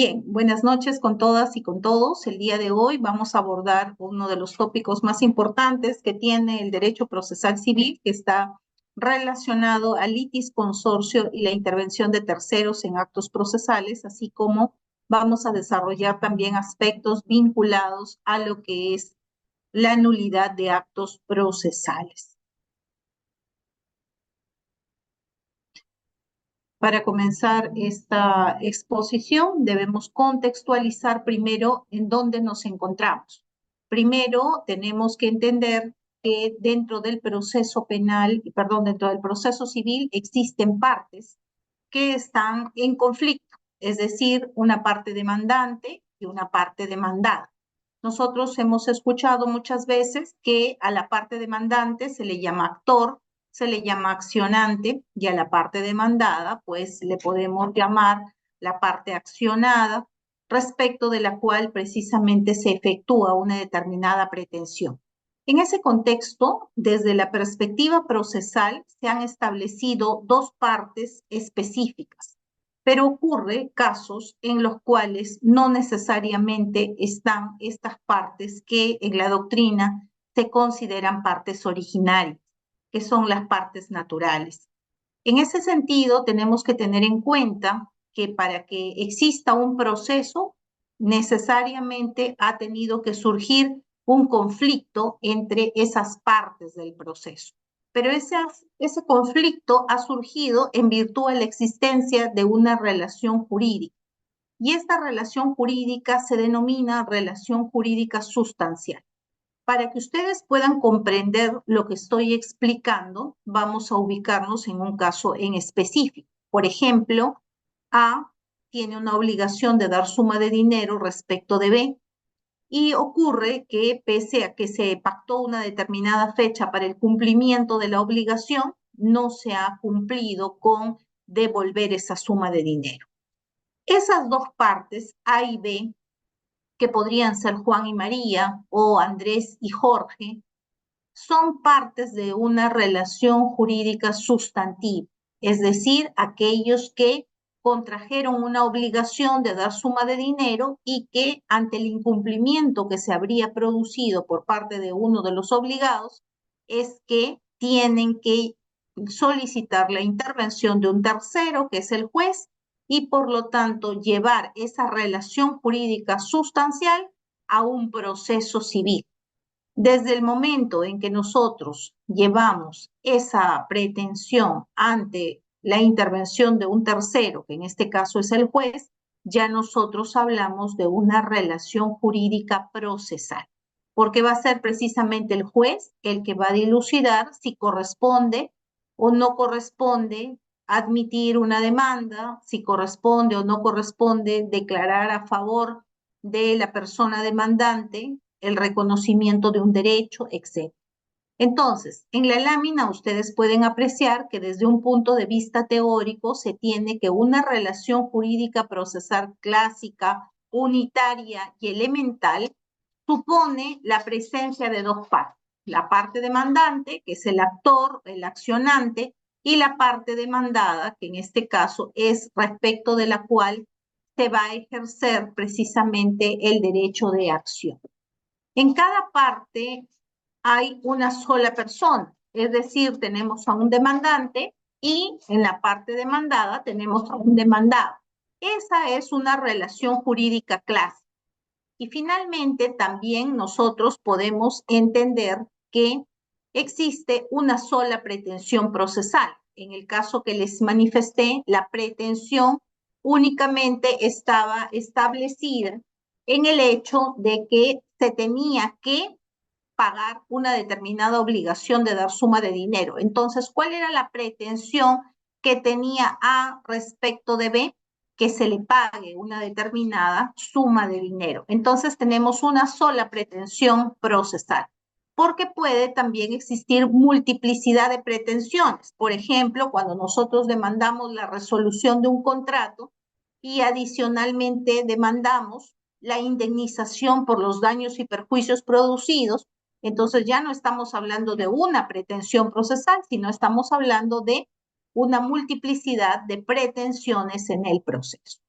Bien, buenas noches con todas y con todos. El día de hoy vamos a abordar uno de los tópicos más importantes que tiene el derecho procesal civil, que está relacionado al litis consorcio y la intervención de terceros en actos procesales, así como vamos a desarrollar también aspectos vinculados a lo que es la nulidad de actos procesales. Para comenzar esta exposición, debemos contextualizar primero en dónde nos encontramos. Primero, tenemos que entender que dentro del proceso penal, dentro del proceso civil existen partes que están en conflicto, es decir, una parte demandante y una parte demandada. Nosotros hemos escuchado muchas veces que a la parte demandante se le llama actor, se le llama accionante, y a la parte demandada, pues le podemos llamar la parte accionada, respecto de la cual precisamente se efectúa una determinada pretensión. En ese contexto, desde la perspectiva procesal, se han establecido dos partes específicas, pero ocurre casos en los cuales no necesariamente están estas partes que en la doctrina se consideran partes originarias, que son las partes naturales. En ese sentido, tenemos que tener en cuenta que para que exista un proceso, necesariamente ha tenido que surgir un conflicto entre esas partes del proceso. Pero ese conflicto ha surgido en virtud de la existencia de una relación jurídica. Y esta relación jurídica se denomina relación jurídica sustancial. Para que ustedes puedan comprender lo que estoy explicando, vamos a ubicarnos en un caso en específico. Por ejemplo, A tiene una obligación de dar suma de dinero respecto de B, y ocurre que pese a que se pactó una determinada fecha para el cumplimiento de la obligación, no se ha cumplido con devolver esa suma de dinero. Esas dos partes, A y B, que podrían ser Juan y María o Andrés y Jorge, son partes de una relación jurídica sustantiva, es decir, aquellos que contrajeron una obligación de dar suma de dinero y que ante el incumplimiento que se habría producido por parte de uno de los obligados, es que tienen que solicitar la intervención de un tercero, que es el juez, y por lo tanto llevar esa relación jurídica sustancial a un proceso civil. Desde el momento en que nosotros llevamos esa pretensión ante la intervención de un tercero, que en este caso es el juez, ya nosotros hablamos de una relación jurídica procesal, porque va a ser precisamente el juez el que va a dilucidar si corresponde o no corresponde admitir una demanda, si corresponde o no corresponde declarar a favor de la persona demandante el reconocimiento de un derecho, etc. Entonces, en la lámina ustedes pueden apreciar que desde un punto de vista teórico se tiene que una relación jurídica procesal clásica, unitaria y elemental supone la presencia de dos partes. La parte demandante, que es el actor, el accionante, y la parte demandada, que en este caso es respecto de la cual se va a ejercer precisamente el derecho de acción. En cada parte hay una sola persona, es decir, tenemos a un demandante y en la parte demandada tenemos a un demandado. Esa es una relación jurídica clásica. Y finalmente también nosotros podemos entender que existe una sola pretensión procesal. En el caso que les manifesté, la pretensión únicamente estaba establecida en el hecho de que se tenía que pagar una determinada obligación de dar suma de dinero. Entonces, ¿cuál era la pretensión que tenía A respecto de B? Que se le pague una determinada suma de dinero. Entonces, tenemos una sola pretensión procesal, porque puede también existir multiplicidad de pretensiones. Por ejemplo, cuando nosotros demandamos la resolución de un contrato y adicionalmente demandamos la indemnización por los daños y perjuicios producidos, entonces ya no estamos hablando de una pretensión procesal, sino estamos hablando de una multiplicidad de pretensiones en el proceso.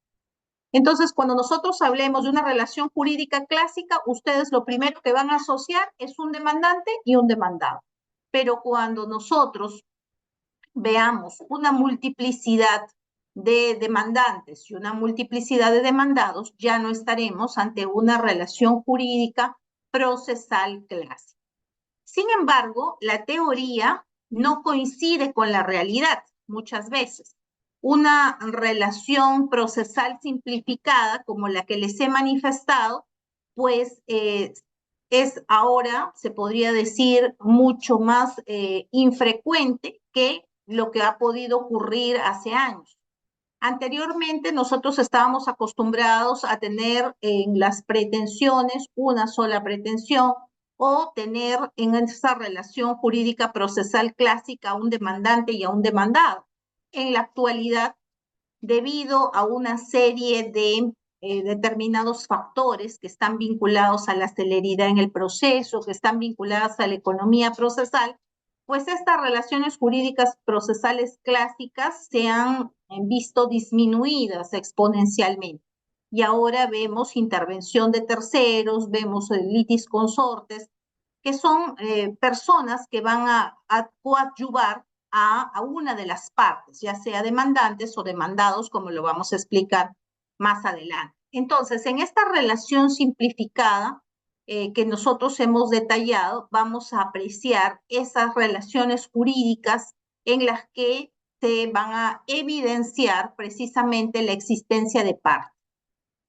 Entonces, cuando nosotros hablemos de una relación jurídica clásica, ustedes lo primero que van a asociar es un demandante y un demandado. Pero cuando nosotros veamos una multiplicidad de demandantes y una multiplicidad de demandados, ya no estaremos ante una relación jurídica procesal clásica. Sin embargo, la teoría no coincide con la realidad muchas veces. Una relación procesal simplificada como la que les he manifestado, pues es ahora, se podría decir, mucho más infrecuente que lo que ha podido ocurrir hace años. Anteriormente nosotros estábamos acostumbrados a tener en las pretensiones una sola pretensión o tener en esa relación jurídica procesal clásica a un demandante y a un demandado. En la actualidad, debido a una serie de determinados factores que están vinculados a la celeridad en el proceso, que están vinculadas a la economía procesal, pues estas relaciones jurídicas procesales clásicas se han visto disminuidas exponencialmente. Y ahora vemos intervención de terceros, vemos litis consortes, que son personas que van a coadyuvar a una de las partes, ya sea demandantes o demandados, como lo vamos a explicar más adelante. Entonces, en esta relación simplificada que nosotros hemos detallado, vamos a apreciar esas relaciones jurídicas en las que se van a evidenciar precisamente la existencia de partes.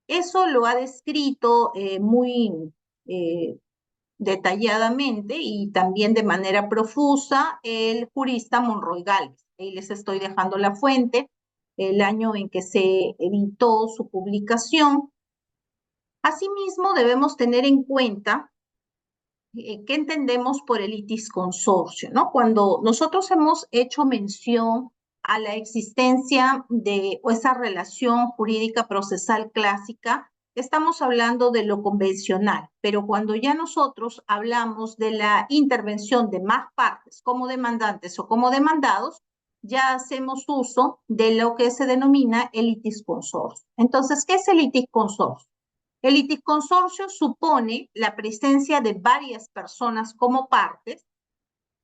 Eso lo ha descrito muy detalladamente y también de manera profusa el jurista Monroy Gálvez. Ahí les estoy dejando la fuente, el año en que se editó su publicación. Asimismo, debemos tener en cuenta qué entendemos por el litisconsorcio, ¿no? Cuando nosotros hemos hecho mención a la existencia de esa relación jurídica procesal clásica, estamos hablando de lo convencional, pero cuando ya nosotros hablamos de la intervención de más partes como demandantes o como demandados, ya hacemos uso de lo que se denomina el litisconsorcio. Entonces, ¿qué es el litisconsorcio? El litisconsorcio supone la presencia de varias personas como partes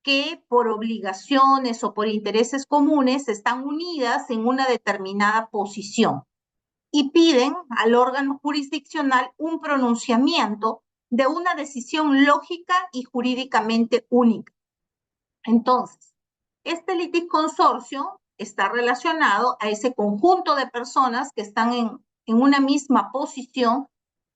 que por obligaciones o por intereses comunes están unidas en una determinada posición y piden al órgano jurisdiccional un pronunciamiento de una decisión lógica y jurídicamente única. Entonces, este litisconsorcio está relacionado a ese conjunto de personas que están en una misma posición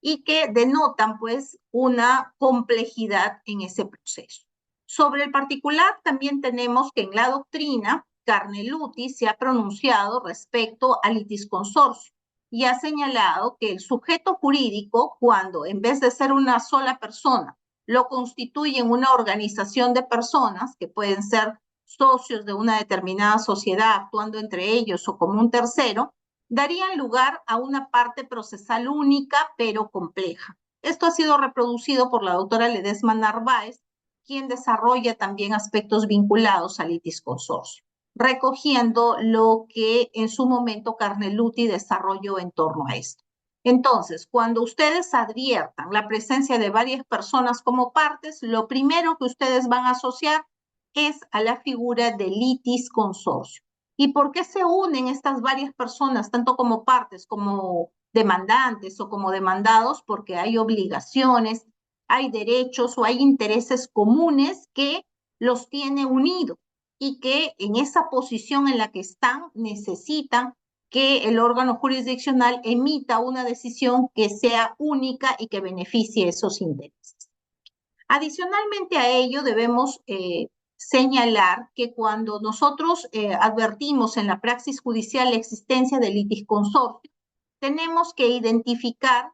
y que denotan pues una complejidad en ese proceso. Sobre el particular también tenemos que en la doctrina Carneluti se ha pronunciado respecto al litisconsorcio y ha señalado que el sujeto jurídico, cuando en vez de ser una sola persona, lo constituyen una organización de personas que pueden ser socios de una determinada sociedad actuando entre ellos o como un tercero, darían lugar a una parte procesal única pero compleja. Esto ha sido reproducido por la doctora Ledesma Narváez, quien desarrolla también aspectos vinculados al litisconsorcio, recogiendo lo que en su momento Carneluti desarrolló en torno a esto. Entonces, cuando ustedes adviertan la presencia de varias personas como partes, lo primero que ustedes van a asociar es a la figura de litisconsorcio. ¿Y por qué se unen estas varias personas, tanto como partes, como demandantes o como demandados? Porque hay obligaciones, hay derechos o hay intereses comunes que los tiene unidos y que en esa posición en la que están necesitan que el órgano jurisdiccional emita una decisión que sea única y que beneficie esos intereses. Adicionalmente a ello, debemos señalar que cuando nosotros advertimos en la praxis judicial la existencia de litisconsorcio, tenemos que identificar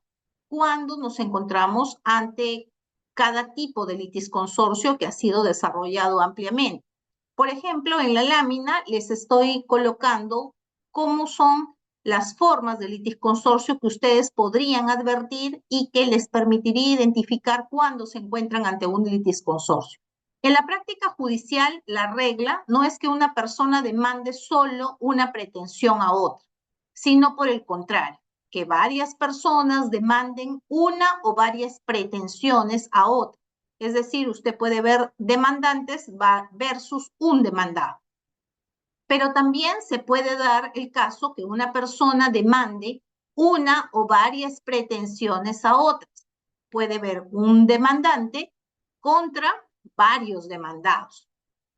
cuándo nos encontramos ante cada tipo de litisconsorcio que ha sido desarrollado ampliamente. Por ejemplo, en la lámina les estoy colocando cómo son las formas de litisconsorcio que ustedes podrían advertir y que les permitiría identificar cuándo se encuentran ante un litisconsorcio. En la práctica judicial, la regla no es que una persona demande solo una pretensión a otra, sino por el contrario. que varias personas demanden una o varias pretensiones a otra. Es decir, usted puede ver demandantes versus un demandado. Pero también se puede dar el caso que una persona demande una o varias pretensiones a otras. Puede haber un demandante contra varios demandados.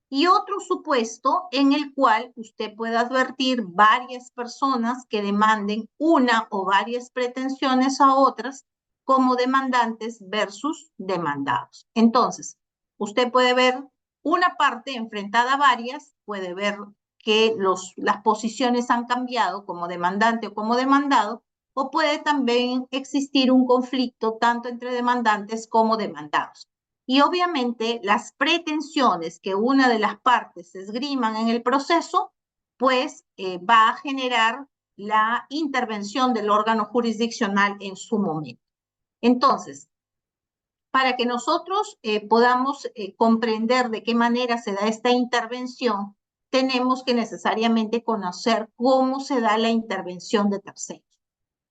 Y otro supuesto en el cual usted puede advertir varias personas que demanden una o varias pretensiones a otras como demandantes versus demandados. Entonces, usted puede ver una parte enfrentada a varias, puede ver que las posiciones han cambiado como demandante o como demandado, o puede también existir un conflicto tanto entre demandantes como demandados. Y obviamente las pretensiones que una de las partes esgriman en el proceso, pues va a generar la intervención del órgano jurisdiccional en su momento. Entonces, para que nosotros podamos comprender de qué manera se da esta intervención, tenemos que necesariamente conocer cómo se da la intervención de terceros.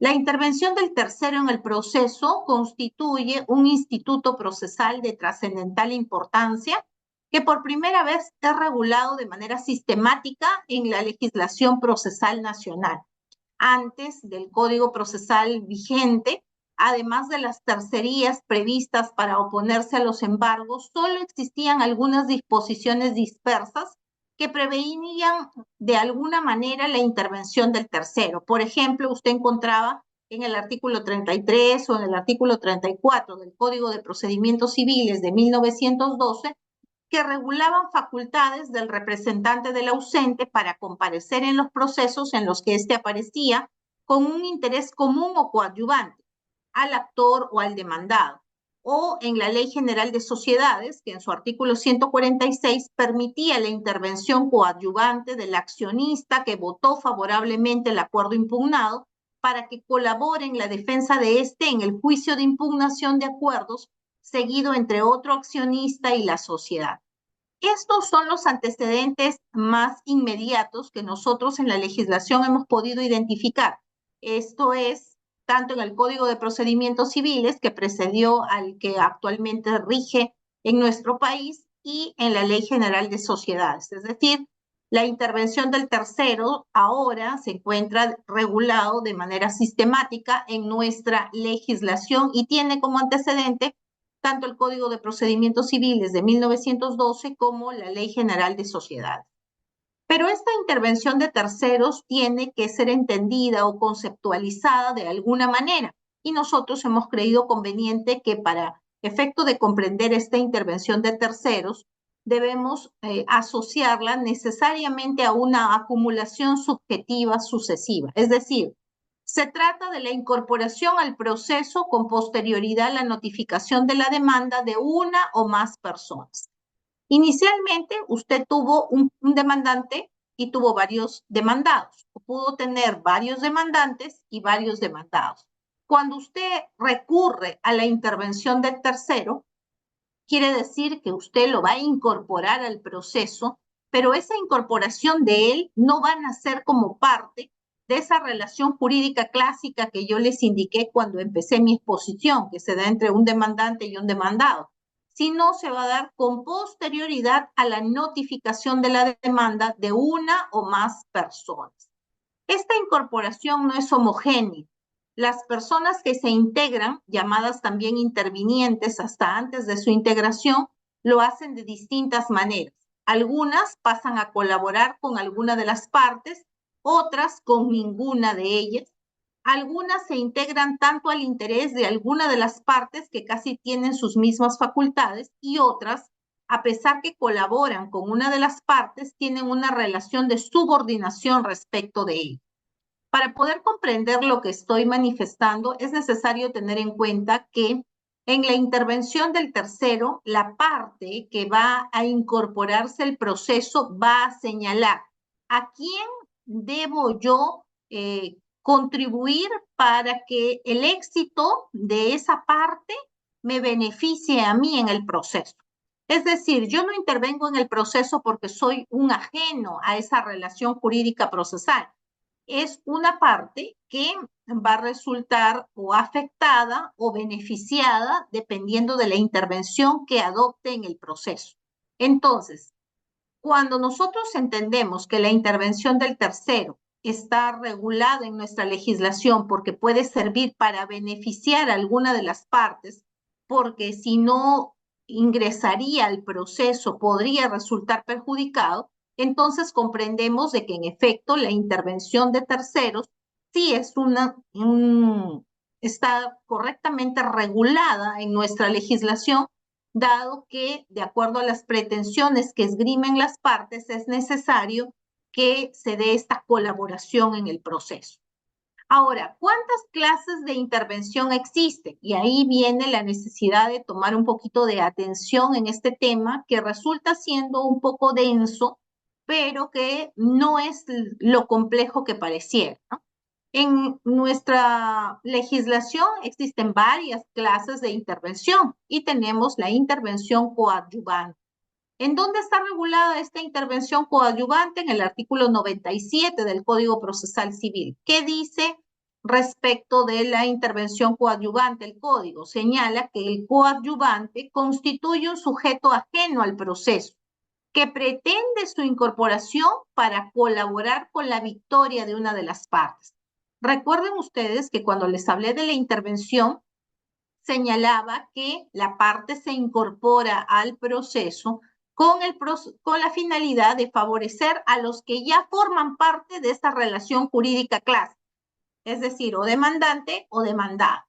La intervención del tercero en el proceso constituye un instituto procesal de trascendental importancia que por primera vez es regulado de manera sistemática en la legislación procesal nacional. Antes del Código Procesal vigente, además de las tercerías previstas para oponerse a los embargos, solo existían algunas disposiciones dispersas que preveían de alguna manera la intervención del tercero. Por ejemplo, usted encontraba en el artículo 33 o en el artículo 34 del Código de Procedimientos Civiles de 1912 que regulaban facultades del representante del ausente para comparecer en los procesos en los que éste aparecía con un interés común o coadyuvante al actor o al demandado, o en la Ley General de Sociedades, que en su artículo 146 permitía la intervención coadyuvante del accionista que votó favorablemente el acuerdo impugnado para que colabore en la defensa de éste en el juicio de impugnación de acuerdos seguido entre otro accionista y la sociedad. Estos son los antecedentes más inmediatos que nosotros en la legislación hemos podido identificar. Esto es tanto en el Código de Procedimientos Civiles, que precedió al que actualmente rige en nuestro país, y en la Ley General de Sociedades. Es decir, la intervención del tercero ahora se encuentra regulado de manera sistemática en nuestra legislación y tiene como antecedente tanto el Código de Procedimientos Civiles de 1912 como la Ley General de Sociedades. Pero esta intervención de terceros tiene que ser entendida o conceptualizada de alguna manera, y nosotros hemos creído conveniente que para efecto de comprender esta intervención de terceros, debemos asociarla necesariamente a una acumulación subjetiva sucesiva, es decir, se trata de la incorporación al proceso con posterioridad a la notificación de la demanda de una o más personas. Inicialmente, usted tuvo un demandante y tuvo varios demandados, o pudo tener varios demandantes y varios demandados. Cuando usted recurre a la intervención del tercero, quiere decir que usted lo va a incorporar al proceso, pero esa incorporación de él no va a nacer como parte de esa relación jurídica clásica que yo les indiqué cuando empecé mi exposición, que se da entre un demandante y un demandado, sino se va a dar con posterioridad a la notificación de la demanda de una o más personas. Esta incorporación no es homogénea. Las personas que se integran, llamadas también intervinientes hasta antes de su integración, lo hacen de distintas maneras. Algunas pasan a colaborar con alguna de las partes, otras con ninguna de ellas. Algunas se integran tanto al interés de alguna de las partes que casi tienen sus mismas facultades y otras, a pesar que colaboran con una de las partes, tienen una relación de subordinación respecto de ella. Para poder comprender lo que estoy manifestando, es necesario tener en cuenta que en la intervención del tercero, la parte que va a incorporarse al proceso va a señalar a quién debo yo contribuir para que el éxito de esa parte me beneficie a mí en el proceso. Es decir, yo no intervengo en el proceso porque soy un ajeno a esa relación jurídica procesal. es una parte que va a resultar o afectada o beneficiada dependiendo de la intervención que adopte en el proceso. Entonces, cuando nosotros entendemos que la intervención del tercero está regulada en nuestra legislación porque puede servir para beneficiar a alguna de las partes, porque si no ingresaría al proceso podría resultar perjudicado, entonces comprendemos de que en efecto la intervención de terceros sí es está correctamente regulada en nuestra legislación, dado que, de acuerdo a las pretensiones que esgrimen las partes, es necesario que se dé esta colaboración en el proceso. Ahora, ¿cuántas clases de intervención existen? Y ahí viene la necesidad de tomar un poquito de atención en este tema, que resulta siendo un poco denso, pero que no es lo complejo que pareciera, ¿no? En nuestra legislación existen varias clases de intervención y tenemos la intervención coadyuvante. ¿En dónde está regulada esta intervención coadyuvante? En el artículo 97 del Código Procesal Civil. ¿Qué dice respecto de la intervención coadyuvante? El código señala que el coadyuvante constituye un sujeto ajeno al proceso que pretende su incorporación para colaborar con la victoria de una de las partes. Recuerden ustedes que cuando les hablé de la intervención, señalaba que la parte se incorpora al proceso con la finalidad de favorecer a los que ya forman parte de esta relación jurídica clásica, es decir, o demandante o demandado.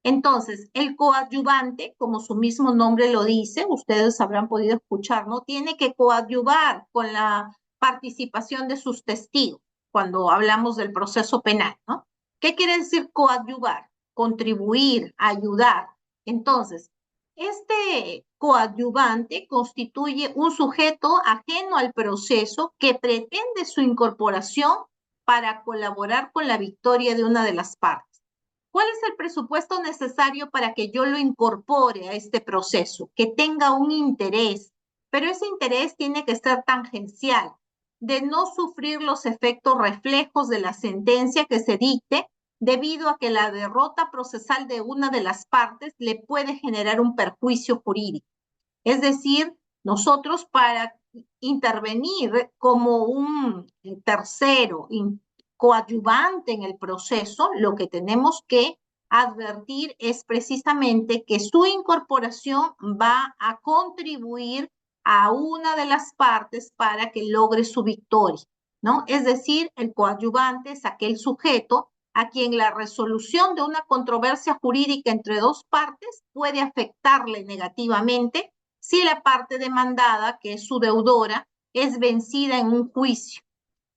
Entonces, el coadyuvante, como su mismo nombre lo dice, ustedes habrán podido escuchar, ¿no? Tiene que coadyuvar con la participación de sus testigos cuando hablamos del proceso penal, ¿no? ¿Qué quiere decir coadyuvar? Contribuir, ayudar. Entonces, este coadyuvante constituye un sujeto ajeno al proceso que pretende su incorporación para colaborar con la victoria de una de las partes. ¿Cuál es el presupuesto necesario para que yo lo incorpore a este proceso? Que tenga un interés, pero ese interés tiene que ser tangencial, de no sufrir los efectos reflejos de la sentencia que se dicte, debido a que la derrota procesal de una de las partes le puede generar un perjuicio jurídico. Es decir, nosotros para intervenir como un tercero coadyuvante en el proceso, lo que tenemos que advertir es precisamente que su incorporación va a contribuir a una de las partes para que logre su victoria, ¿no? Es decir, el coadyuvante es aquel sujeto a quien la resolución de una controversia jurídica entre dos partes puede afectarle negativamente si la parte demandada, que es su deudora, es vencida en un juicio.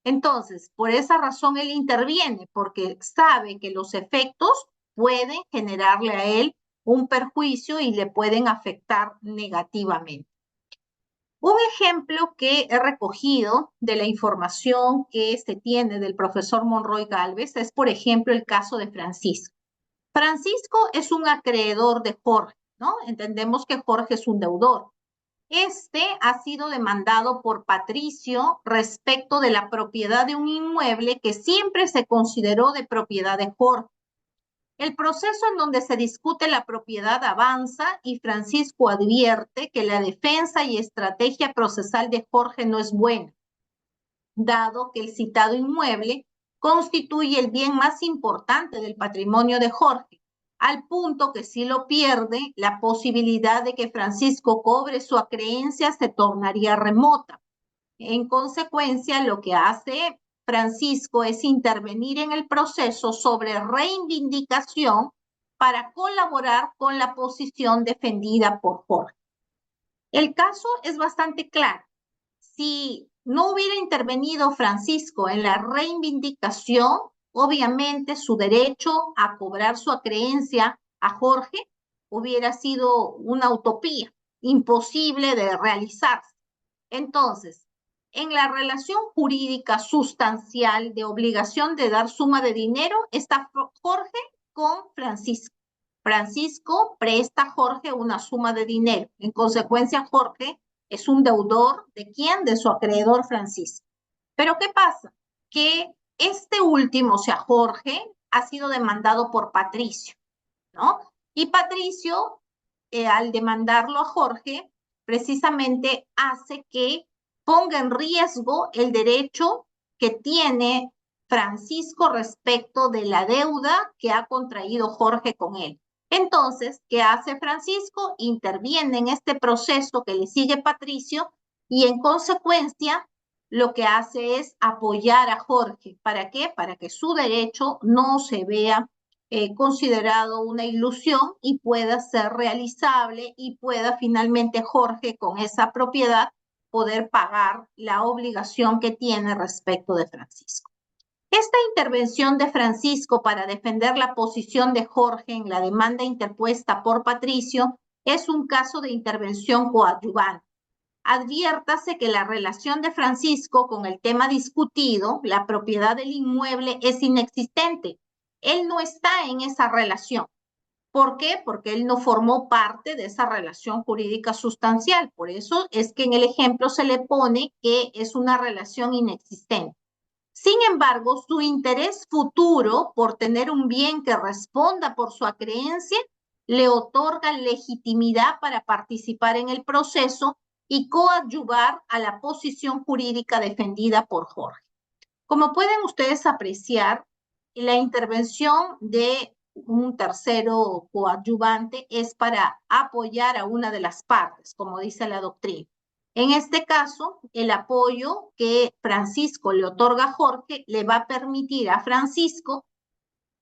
Entonces, por esa razón él interviene, porque sabe que los efectos pueden generarle a él un perjuicio y le pueden afectar negativamente. Un ejemplo que he recogido de la información que se tiene del profesor Monroy Gálvez es, por ejemplo, el caso de Francisco. Francisco es un acreedor de Jorge, ¿no? Entendemos que Jorge es un deudor. Este ha sido demandado por Patricio respecto de la propiedad de un inmueble que siempre se consideró de propiedad de Jorge. El proceso en donde se discute la propiedad avanza y Francisco advierte que la defensa y estrategia procesal de Jorge no es buena, dado que el citado inmueble constituye el bien más importante del patrimonio de Jorge, al punto que si lo pierde, la posibilidad de que Francisco cobre su acreencia se tornaría remota. En consecuencia, lo que hace Francisco es intervenir en el proceso sobre reivindicación para colaborar con la posición defendida por Jorge. El caso es bastante claro. Si no hubiera intervenido Francisco en la reivindicación, obviamente su derecho a cobrar su acreencia a Jorge hubiera sido una utopía, imposible de realizarse. Entonces, en la relación jurídica sustancial de obligación de dar suma de dinero está Jorge con Francisco. Francisco presta a Jorge una suma de dinero. En consecuencia, Jorge es un deudor de quién? De su acreedor Francisco. Pero ¿qué pasa? Que Este último, o sea, Jorge, ha sido demandado por Patricio, ¿no? Y Patricio, al demandarlo a Jorge, precisamente hace que ponga en riesgo el derecho que tiene Francisco respecto de la deuda que ha contraído Jorge con él. Entonces, ¿qué hace Francisco? Interviene en este proceso que le sigue Patricio y en consecuencia lo que hace es apoyar a Jorge. ¿Para qué? Para que su derecho no se vea considerado una ilusión y pueda ser realizable y pueda finalmente Jorge con esa propiedad poder pagar la obligación que tiene respecto de Francisco. Esta intervención de Francisco para defender la posición de Jorge en la demanda interpuesta por Patricio es un caso de intervención coadyuvante. Adviértase que la relación de Francisco con el tema discutido, la propiedad del inmueble, es inexistente. Él no está en esa relación. ¿Por qué? Porque él no formó parte de esa relación jurídica sustancial. Por eso es que en el ejemplo se le pone que es una relación inexistente. Sin embargo, su interés futuro por tener un bien que responda por su acreencia le otorga legitimidad para participar en el proceso y coadyuvar a la posición jurídica defendida por Jorge. Como pueden ustedes apreciar, la intervención de un tercero coadyuvante es para apoyar a una de las partes, como dice la doctrina. En este caso, el apoyo que Francisco le otorga a Jorge le va a permitir a Francisco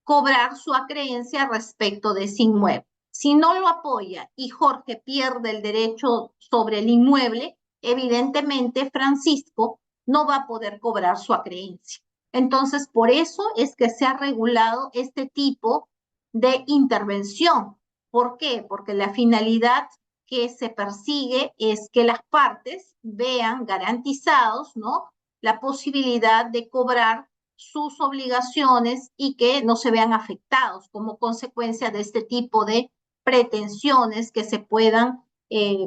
cobrar su acreencia respecto de ese inmueble. Si no lo apoya y Jorge pierde el derecho sobre el inmueble, evidentemente Francisco no va a poder cobrar su acreencia. Entonces, por eso es que se ha regulado este tipo de intervención. ¿Por qué? Porque la finalidad que se persigue es que las partes vean garantizados, ¿no?, la posibilidad de cobrar sus obligaciones y que no se vean afectados como consecuencia de este tipo de pretensiones que se puedan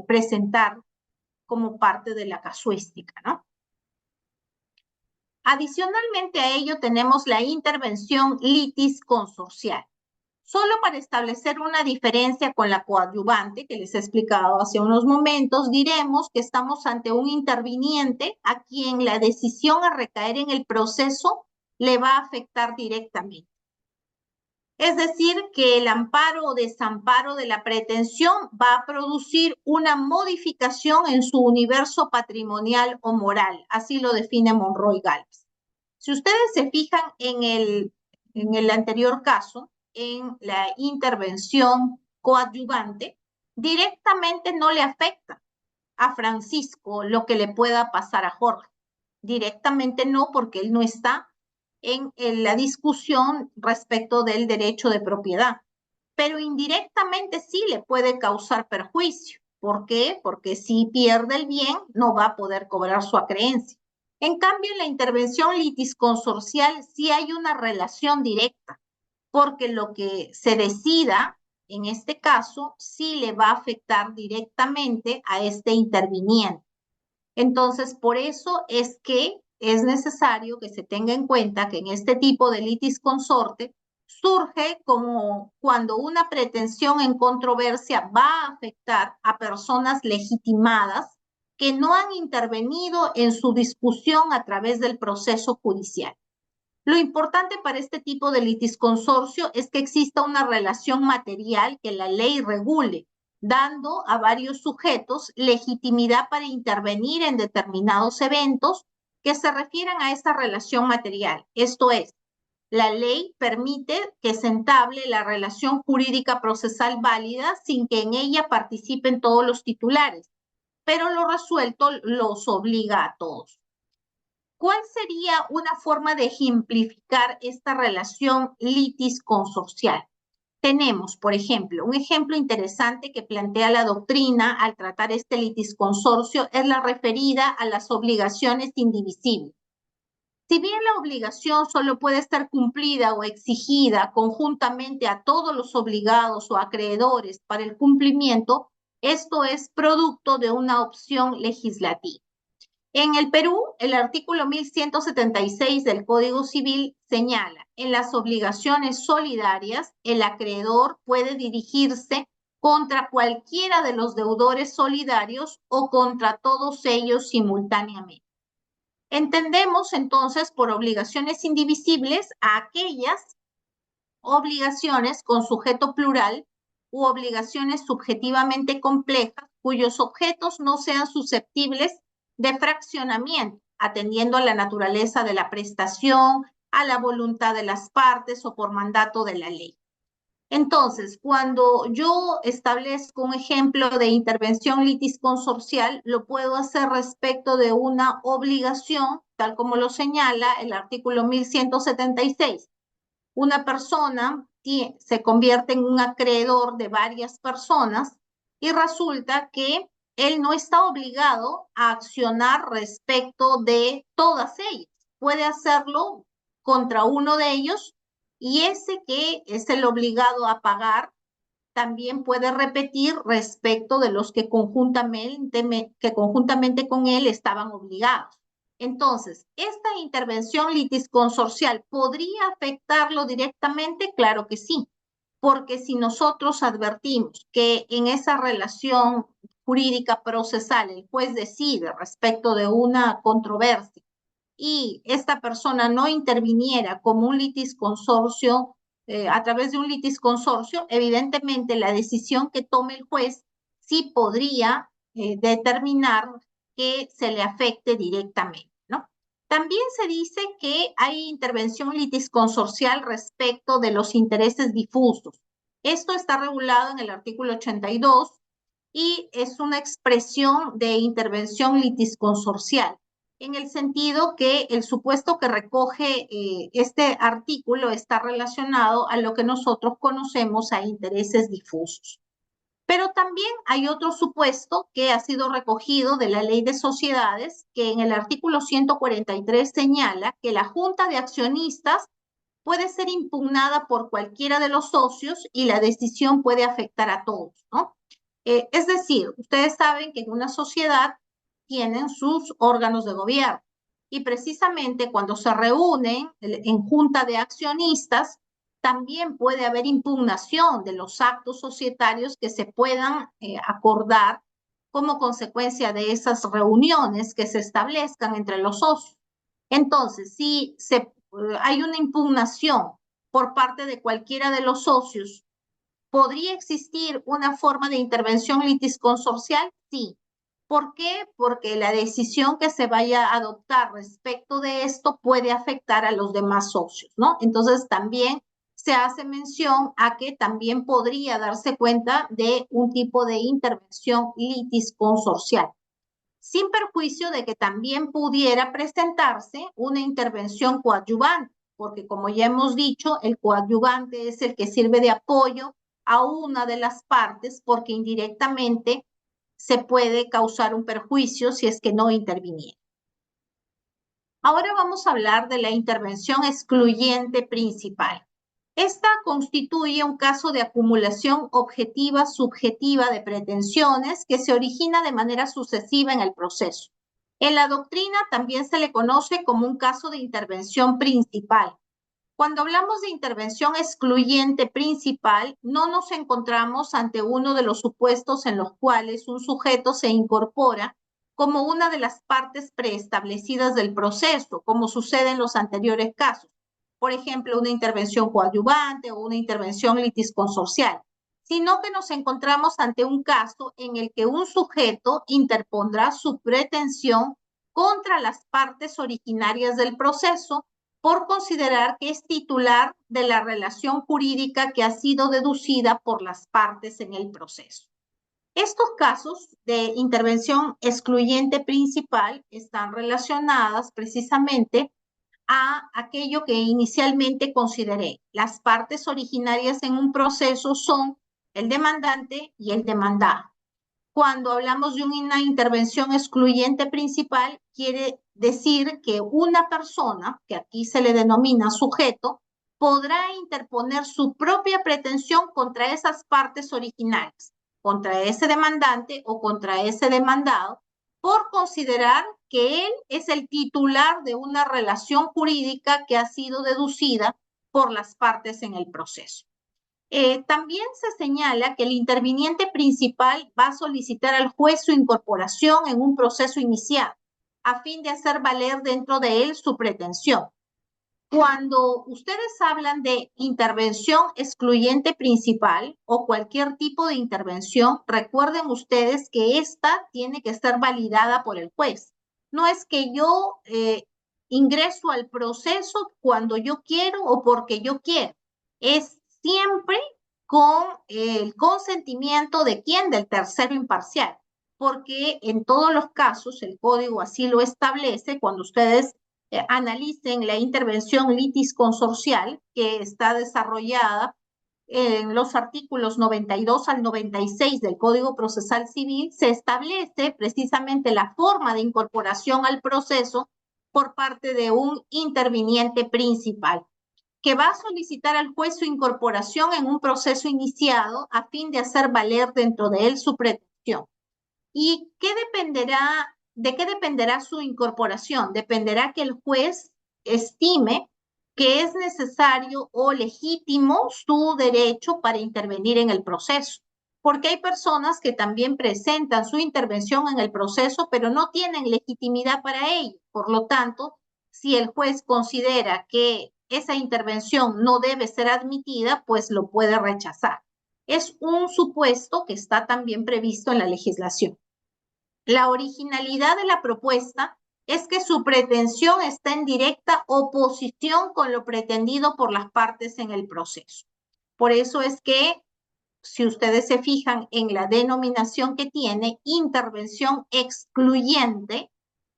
presentar como parte de la casuística, ¿no? Adicionalmente a ello tenemos la intervención litis consorcial. Solo para establecer una diferencia con la coadyuvante que les he explicado hace unos momentos, diremos que estamos ante un interviniente a quien la decisión a recaer en el proceso le va a afectar directamente. Es decir, que el amparo o desamparo de la pretensión va a producir una modificación en su universo patrimonial o moral. Así lo define Monroy Galvez. Si ustedes se fijan en el anterior caso, en la intervención coadyuvante, directamente no le afecta a Francisco lo que le pueda pasar a Jorge. Directamente no, porque él no está en la discusión respecto del derecho de propiedad. Pero indirectamente sí le puede causar perjuicio. ¿Por qué? Porque si pierde el bien, no va a poder cobrar su acreencia. En cambio, en la intervención litisconsorcial sí hay una relación directa, porque lo que se decida, en este caso, sí le va a afectar directamente a este interviniente. Entonces, por eso es que es necesario que se tenga en cuenta que en este tipo de litis consorte surge como cuando una pretensión en controversia va a afectar a personas legitimadas que no han intervenido en su discusión a través del proceso judicial. Lo importante para este tipo de litisconsorcio es que exista una relación material que la ley regule, dando a varios sujetos legitimidad para intervenir en determinados eventos que se refieran a esta relación material. Esto es, la ley permite que se entable la relación jurídica procesal válida sin que en ella participen todos los titulares, pero lo resuelto los obliga a todos. ¿Cuál sería una forma de ejemplificar esta relación litis consorcial? Tenemos, por ejemplo, un ejemplo interesante que plantea la doctrina al tratar este litisconsorcio es la referida a las obligaciones indivisibles. Si bien la obligación solo puede estar cumplida o exigida conjuntamente a todos los obligados o acreedores para el cumplimiento, esto es producto de una opción legislativa. En el Perú, el artículo 1176 del Código Civil señala, en las obligaciones solidarias, el acreedor puede dirigirse contra cualquiera de los deudores solidarios o contra todos ellos simultáneamente. Entendemos entonces por obligaciones indivisibles a aquellas obligaciones con sujeto plural u obligaciones subjetivamente complejas cuyos objetos no sean susceptibles de fraccionamiento, atendiendo a la naturaleza de la prestación, a la voluntad de las partes o por mandato de la ley. Entonces, cuando yo establezco un ejemplo de intervención litis consorcial, lo puedo hacer respecto de una obligación, tal como lo señala el artículo 1176. Una persona se convierte en un acreedor de varias personas y resulta que él no está obligado a accionar respecto de todas ellas. Puede hacerlo contra uno de ellos y ese que es el obligado a pagar también puede repetir respecto de los que conjuntamente con él estaban obligados. Entonces, ¿esta intervención litisconsorcial podría afectarlo directamente? Claro que sí, porque si nosotros advertimos que en esa relación jurídica procesal el juez decide respecto de una controversia y esta persona no interviniera como un litisconsorcio, a través de un litisconsorcio, evidentemente la decisión que tome el juez sí podría determinar que se le afecte directamente, ¿no? También se dice que hay intervención litisconsorcial respecto de los intereses difusos. Esto está regulado en el artículo 82 y es una expresión de intervención litisconsorcial, en el sentido que el supuesto que recoge este artículo está relacionado a lo que nosotros conocemos a intereses difusos. Pero también hay otro supuesto que ha sido recogido de la Ley de Sociedades, que en el artículo 143 señala que la Junta de Accionistas puede ser impugnada por cualquiera de los socios y la decisión puede afectar a todos, ¿no? Es decir, ustedes saben que en una sociedad tienen sus órganos de gobierno y precisamente cuando se reúnen en junta de accionistas, también puede haber impugnación de los actos societarios que se puedan acordar como consecuencia de esas reuniones que se establezcan entre los socios. Entonces, si hay una impugnación por parte de cualquiera de los socios, ¿podría existir una forma de intervención litisconsorcial? Sí. ¿Por qué? Porque la decisión que se vaya a adoptar respecto de esto puede afectar a los demás socios, ¿no? Entonces también se hace mención a que también podría darse cuenta de un tipo de intervención litisconsorcial, sin perjuicio de que también pudiera presentarse una intervención coadyuvante, porque como ya hemos dicho, el coadyuvante es el que sirve de apoyo a una de las partes porque indirectamente se puede causar un perjuicio si es que no interviniera. Ahora vamos a hablar de la intervención excluyente principal. Esta constituye un caso de acumulación objetiva subjetiva de pretensiones que se origina de manera sucesiva en el proceso. En la doctrina también se le conoce como un caso de intervención principal. Cuando hablamos de intervención excluyente principal, no nos encontramos ante uno de los supuestos en los cuales un sujeto se incorpora como una de las partes preestablecidas del proceso, como sucede en los anteriores casos. Por ejemplo, una intervención coadyuvante o una intervención litisconsorcial, sino que nos encontramos ante un caso en el que un sujeto interpondrá su pretensión contra las partes originarias del proceso por considerar que es titular de la relación jurídica que ha sido deducida por las partes en el proceso. Estos casos de intervención excluyente principal están relacionadas precisamente a aquello que inicialmente consideré. Las partes originarias en un proceso son el demandante y el demandado. Cuando hablamos de una intervención excluyente principal, quiere decir que una persona, que aquí se le denomina sujeto, podrá interponer su propia pretensión contra esas partes originales, contra ese demandante o contra ese demandado, por considerar que él es el titular de una relación jurídica que ha sido deducida por las partes en el proceso. También se señala que el interviniente principal va a solicitar al juez su incorporación en un proceso iniciado, a fin de hacer valer dentro de él su pretensión. Cuando ustedes hablan de intervención excluyente principal o cualquier tipo de intervención, recuerden ustedes que esta tiene que ser validada por el juez. No es que yo ingreso al proceso cuando yo quiero o porque yo quiero. Es siempre con el consentimiento de quién, del tercero imparcial, porque en todos los casos el código así lo establece. Cuando ustedes analicen la intervención litis consorcial que está desarrollada en los artículos 92 al 96 del Código Procesal Civil, se establece precisamente la forma de incorporación al proceso por parte de un interviniente principal, que va a solicitar al juez su incorporación en un proceso iniciado a fin de hacer valer dentro de él su pretensión. ¿Y de qué dependerá su incorporación? Dependerá que el juez estime que es necesario o legítimo su derecho para intervenir en el proceso. Porque hay personas que también presentan su intervención en el proceso, pero no tienen legitimidad para ello. Por lo tanto, si el juez considera que esa intervención no debe ser admitida, pues lo puede rechazar. Es un supuesto que está también previsto en la legislación. La originalidad de la propuesta es que su pretensión está en directa oposición con lo pretendido por las partes en el proceso. Por eso es que, si ustedes se fijan en la denominación que tiene, intervención excluyente,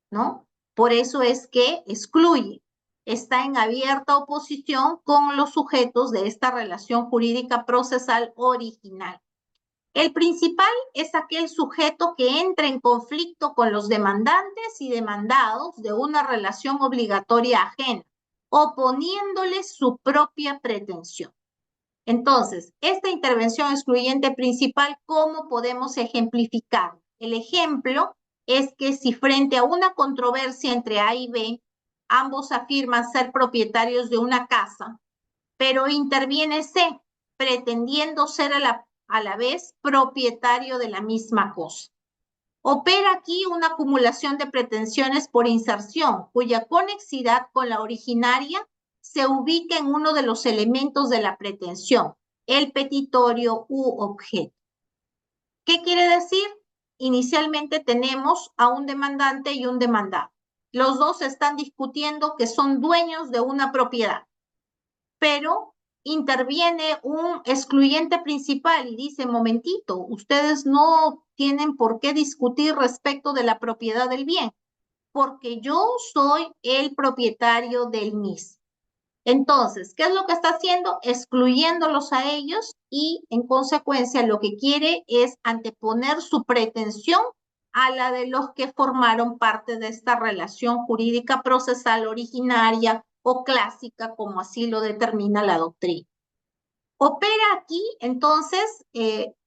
¿no? Por eso es que excluye, está en abierta oposición con los sujetos de esta relación jurídica procesal original. El principal es aquel sujeto que entra en conflicto con los demandantes y demandados de una relación obligatoria ajena, oponiéndoles su propia pretensión. Entonces, esta intervención excluyente principal, ¿cómo podemos ejemplificar? El ejemplo es que si frente a una controversia entre A y B, ambos afirman ser propietarios de una casa, pero interviene C, pretendiendo ser a la vez propietario de la misma cosa. Opera aquí una acumulación de pretensiones por inserción, cuya conexidad con la originaria se ubica en uno de los elementos de la pretensión, el petitorio u objeto. ¿Qué quiere decir? Inicialmente tenemos a un demandante y un demandado. Los dos están discutiendo que son dueños de una propiedad, pero interviene un excluyente principal y dice, momentito, ustedes no tienen por qué discutir respecto de la propiedad del bien, porque yo soy el propietario del mismo. Entonces, ¿qué es lo que está haciendo? Excluyéndolos a ellos y, en consecuencia, lo que quiere es anteponer su pretensión a la de los que formaron parte de esta relación jurídica procesal originaria o clásica, como así lo determina la doctrina. Opera aquí, entonces,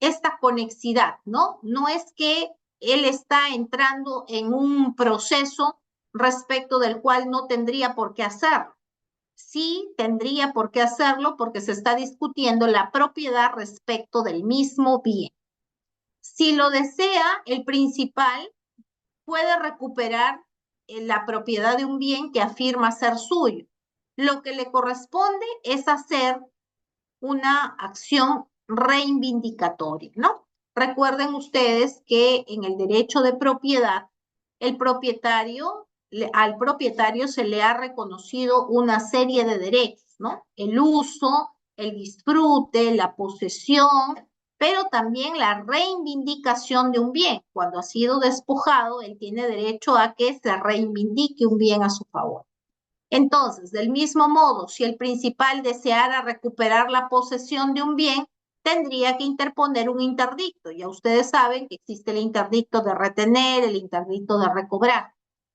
esta conexidad, ¿no? No es que él está entrando en un proceso respecto del cual no tendría por qué hacerlo. Sí tendría por qué hacerlo porque se está discutiendo la propiedad respecto del mismo bien. Si lo desea, el principal puede recuperar la propiedad de un bien que afirma ser suyo. Lo que le corresponde es hacer una acción reivindicatoria, ¿no? Recuerden ustedes que en el derecho de propiedad, al propietario se le ha reconocido una serie de derechos, ¿no? El uso, el disfrute, la posesión, pero también la reivindicación de un bien. Cuando ha sido despojado, él tiene derecho a que se reivindique un bien a su favor. Entonces, del mismo modo, si el principal deseara recuperar la posesión de un bien, tendría que interponer un interdicto. Ya ustedes saben que existe el interdicto de retener, el interdicto de recobrar.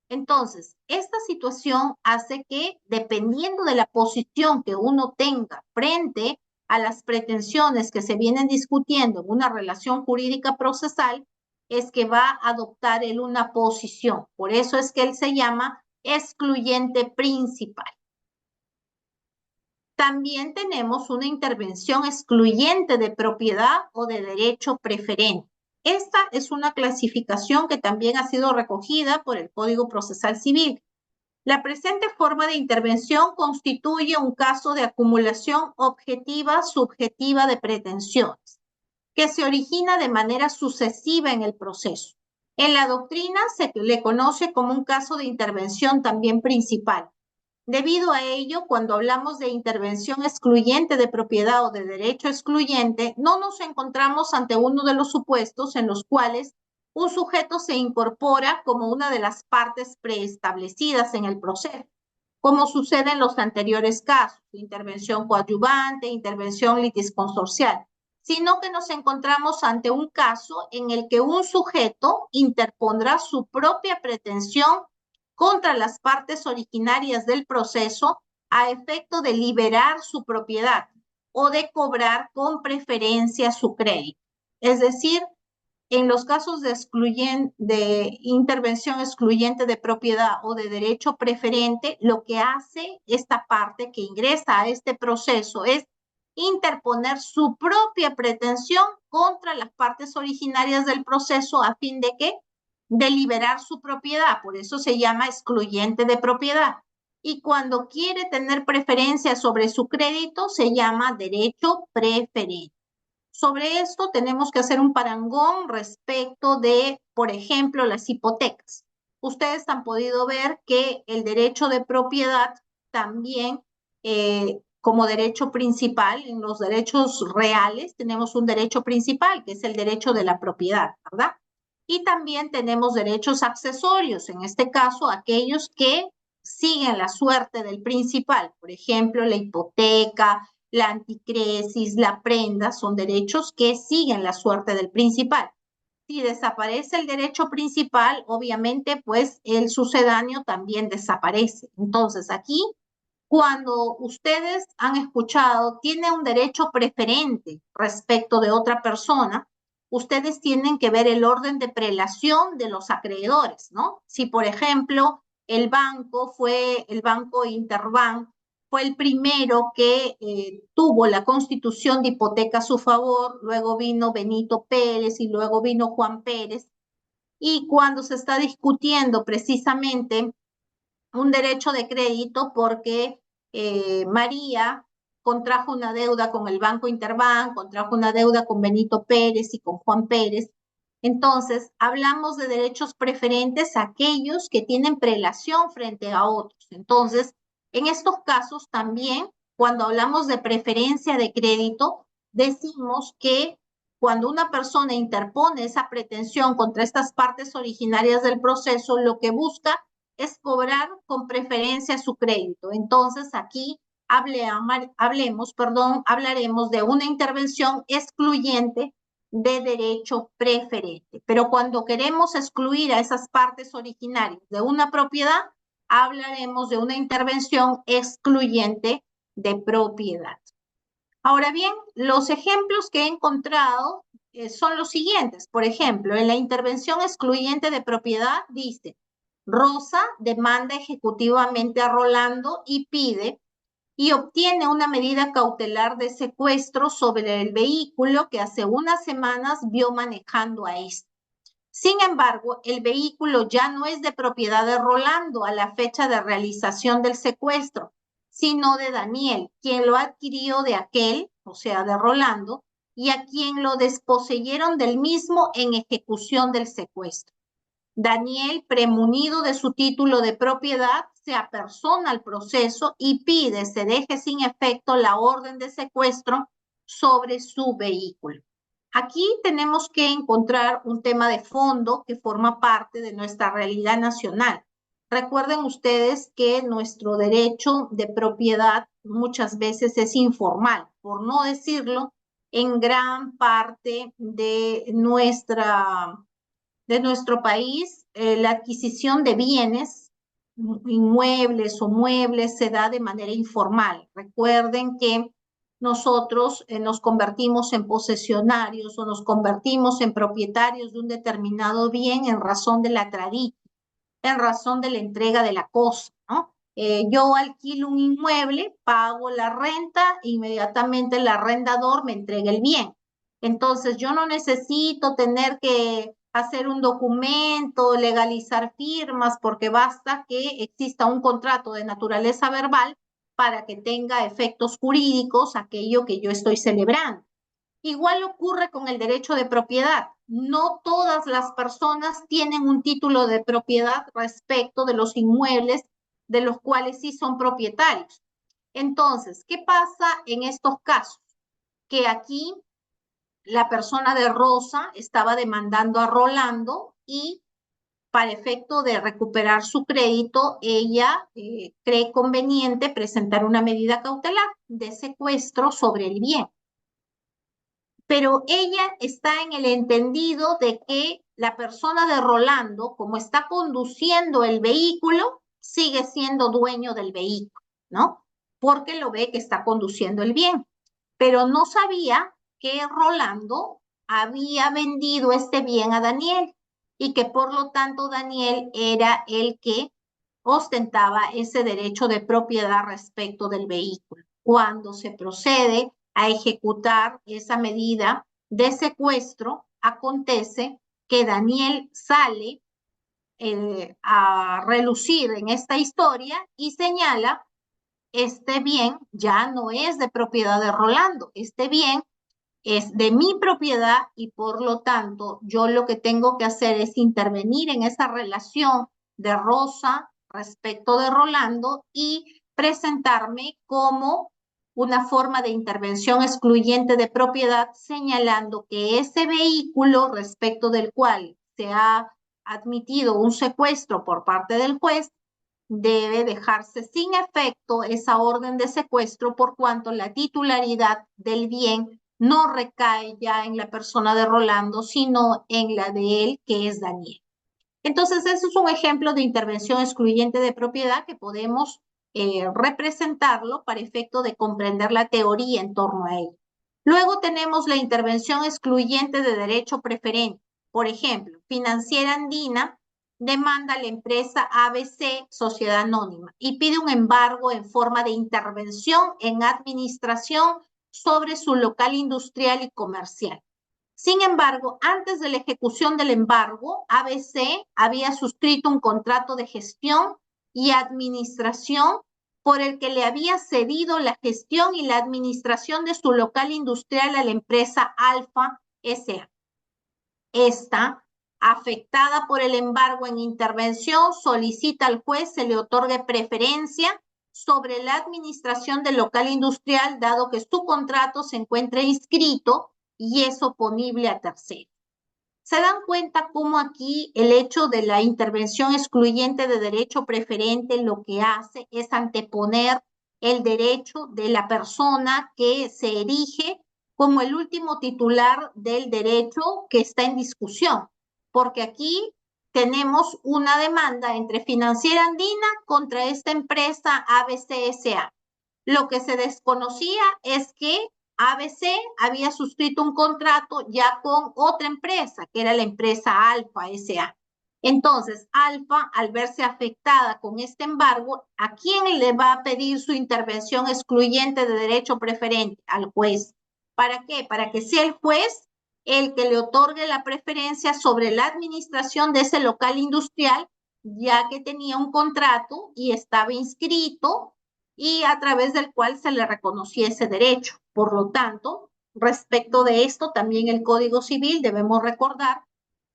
Entonces, esta situación hace que, dependiendo de la posición que uno tenga frente a las pretensiones que se vienen discutiendo en una relación jurídica procesal, es que va a adoptar él una posición. Por eso es que él se llama excluyente principal. También tenemos una intervención excluyente de propiedad o de derecho preferente. Esta es una clasificación que también ha sido recogida por el Código Procesal Civil. La presente forma de intervención constituye un caso de acumulación objetiva subjetiva de pretensiones, que se origina de manera sucesiva en el proceso. En la doctrina se le conoce como un caso de intervención también principal. Debido a ello, cuando hablamos de intervención excluyente de propiedad o de derecho excluyente, no nos encontramos ante uno de los supuestos en los cuales un sujeto se incorpora como una de las partes preestablecidas en el proceso, como sucede en los anteriores casos, intervención coadyuvante, intervención litisconsorcial, sino que nos encontramos ante un caso en el que un sujeto interpondrá su propia pretensión contra las partes originarias del proceso a efecto de liberar su propiedad o de cobrar con preferencia su crédito. Es decir, en los casos de intervención excluyente de propiedad o de derecho preferente, lo que hace esta parte que ingresa a este proceso es interponer su propia pretensión contra las partes originarias del proceso a fin de que de liberar su propiedad, por eso se llama excluyente de propiedad. Y cuando quiere tener preferencia sobre su crédito, se llama derecho preferente. Sobre esto tenemos que hacer un parangón respecto de, por ejemplo, las hipotecas. Ustedes han podido ver que el derecho de propiedad también, como derecho principal, en los derechos reales tenemos un derecho principal, que es el derecho de la propiedad, ¿verdad? Y también tenemos derechos accesorios, en este caso, aquellos que siguen la suerte del principal, por ejemplo, la hipoteca, la anticresis, la prenda, son derechos que siguen la suerte del principal. Si desaparece el derecho principal, obviamente, pues el sucedáneo también desaparece. Entonces, aquí, cuando ustedes han escuchado, tiene un derecho preferente respecto de otra persona, ustedes tienen que ver el orden de prelación de los acreedores, ¿no? Si, por ejemplo, el banco Interbank, fue el primero que tuvo la constitución de hipoteca a su favor, luego vino Benito Pérez y luego vino Juan Pérez, y cuando se está discutiendo precisamente un derecho de crédito porque María contrajo una deuda con el Banco Interbank, contrajo una deuda con Benito Pérez y con Juan Pérez. Entonces, hablamos de derechos preferentes a aquellos que tienen prelación frente a otros. Entonces, en estos casos también, cuando hablamos de preferencia de crédito, decimos que cuando una persona interpone esa pretensión contra estas partes originarias del proceso, lo que busca es cobrar con preferencia su crédito. Entonces, aquí hablaremos de una intervención excluyente de derecho preferente. Pero cuando queremos excluir a esas partes originarias de una propiedad, hablaremos de una intervención excluyente de propiedad. Ahora bien, los ejemplos que he encontrado son los siguientes. Por ejemplo, en la intervención excluyente de propiedad dice: Rosa demanda ejecutivamente a Rolando y pide y obtiene una medida cautelar de secuestro sobre el vehículo que hace unas semanas vio manejando a este. Sin embargo, el vehículo ya no es de propiedad de Rolando a la fecha de realización del secuestro, sino de Daniel, quien lo adquirió de aquel, o sea, de Rolando, y a quien lo desposeyeron del mismo en ejecución del secuestro. Daniel, premunido de su título de propiedad, se apersona al proceso y pide se deje sin efecto la orden de secuestro sobre su vehículo. Aquí tenemos que encontrar un tema de fondo que forma parte de nuestra realidad nacional. Recuerden ustedes que nuestro derecho de propiedad muchas veces es informal, por no decirlo, en gran parte de nuestro país, la adquisición de bienes, inmuebles o muebles, se da de manera informal. Recuerden que nosotros nos convertimos en posesionarios o nos convertimos en propietarios de un determinado bien en razón de la tradición, en razón de la entrega de la cosa, ¿no? Yo alquilo un inmueble, pago la renta, inmediatamente el arrendador me entrega el bien. Entonces, yo no necesito tener que hacer un documento, legalizar firmas, porque basta que exista un contrato de naturaleza verbal para que tenga efectos jurídicos aquello que yo estoy celebrando. Igual ocurre con el derecho de propiedad. No todas las personas tienen un título de propiedad respecto de los inmuebles de los cuales sí son propietarios. Entonces, ¿qué pasa en estos casos? Que aquí la persona de Rosa estaba demandando a Rolando y para efecto de recuperar su crédito, ella cree conveniente presentar una medida cautelar de secuestro sobre el bien. Pero ella está en el entendido de que la persona de Rolando, como está conduciendo el vehículo, sigue siendo dueño del vehículo, ¿no? Porque lo ve que está conduciendo el bien. Pero no sabía que Rolando había vendido este bien a Daniel y que por lo tanto Daniel era el que ostentaba ese derecho de propiedad respecto del vehículo. Cuando se procede a ejecutar esa medida de secuestro, acontece que Daniel sale a relucir en esta historia y señala, este bien ya no es de propiedad de Rolando, este bien es de mi propiedad y por lo tanto yo lo que tengo que hacer es intervenir en esa relación de Rosa respecto de Rolando y presentarme como una forma de intervención excluyente de propiedad, señalando que ese vehículo respecto del cual se ha admitido un secuestro por parte del juez debe dejarse sin efecto esa orden de secuestro por cuanto la titularidad del bien no recae ya en la persona de Rolando, sino en la de él, que es Daniel. Entonces, eso es un ejemplo de intervención excluyente de propiedad que podemos representarlo para efecto de comprender la teoría en torno a él. Luego tenemos la intervención excluyente de derecho preferente. Por ejemplo, Financiera Andina demanda a la empresa ABC Sociedad Anónima y pide un embargo en forma de intervención en administración sobre su local industrial y comercial. Sin embargo, antes de la ejecución del embargo, ABC había suscrito un contrato de gestión y administración por el que le había cedido la gestión y la administración de su local industrial a la empresa Alfa S.A. Esta, afectada por el embargo en intervención, solicita al juez se le otorgue preferencia sobre la administración del local industrial, dado que su contrato se encuentra inscrito y es oponible a terceros. ¿Se dan cuenta cómo aquí el hecho de la intervención excluyente de derecho preferente lo que hace es anteponer el derecho de la persona que se erige como el último titular del derecho que está en discusión? Porque aquí tenemos una demanda entre Financiera Andina contra esta empresa ABC-SA. Lo que se desconocía es que ABC había suscrito un contrato ya con otra empresa, que era la empresa Alfa S.A. Entonces, Alfa, al verse afectada con este embargo, ¿a quién le va a pedir su intervención excluyente de derecho preferente? Al juez. ¿Para qué? Para que sea el juez el que le otorgue la preferencia sobre la administración de ese local industrial, ya que tenía un contrato y estaba inscrito y a través del cual se le reconocía ese derecho. Por lo tanto, respecto de esto, también el Código Civil debemos recordar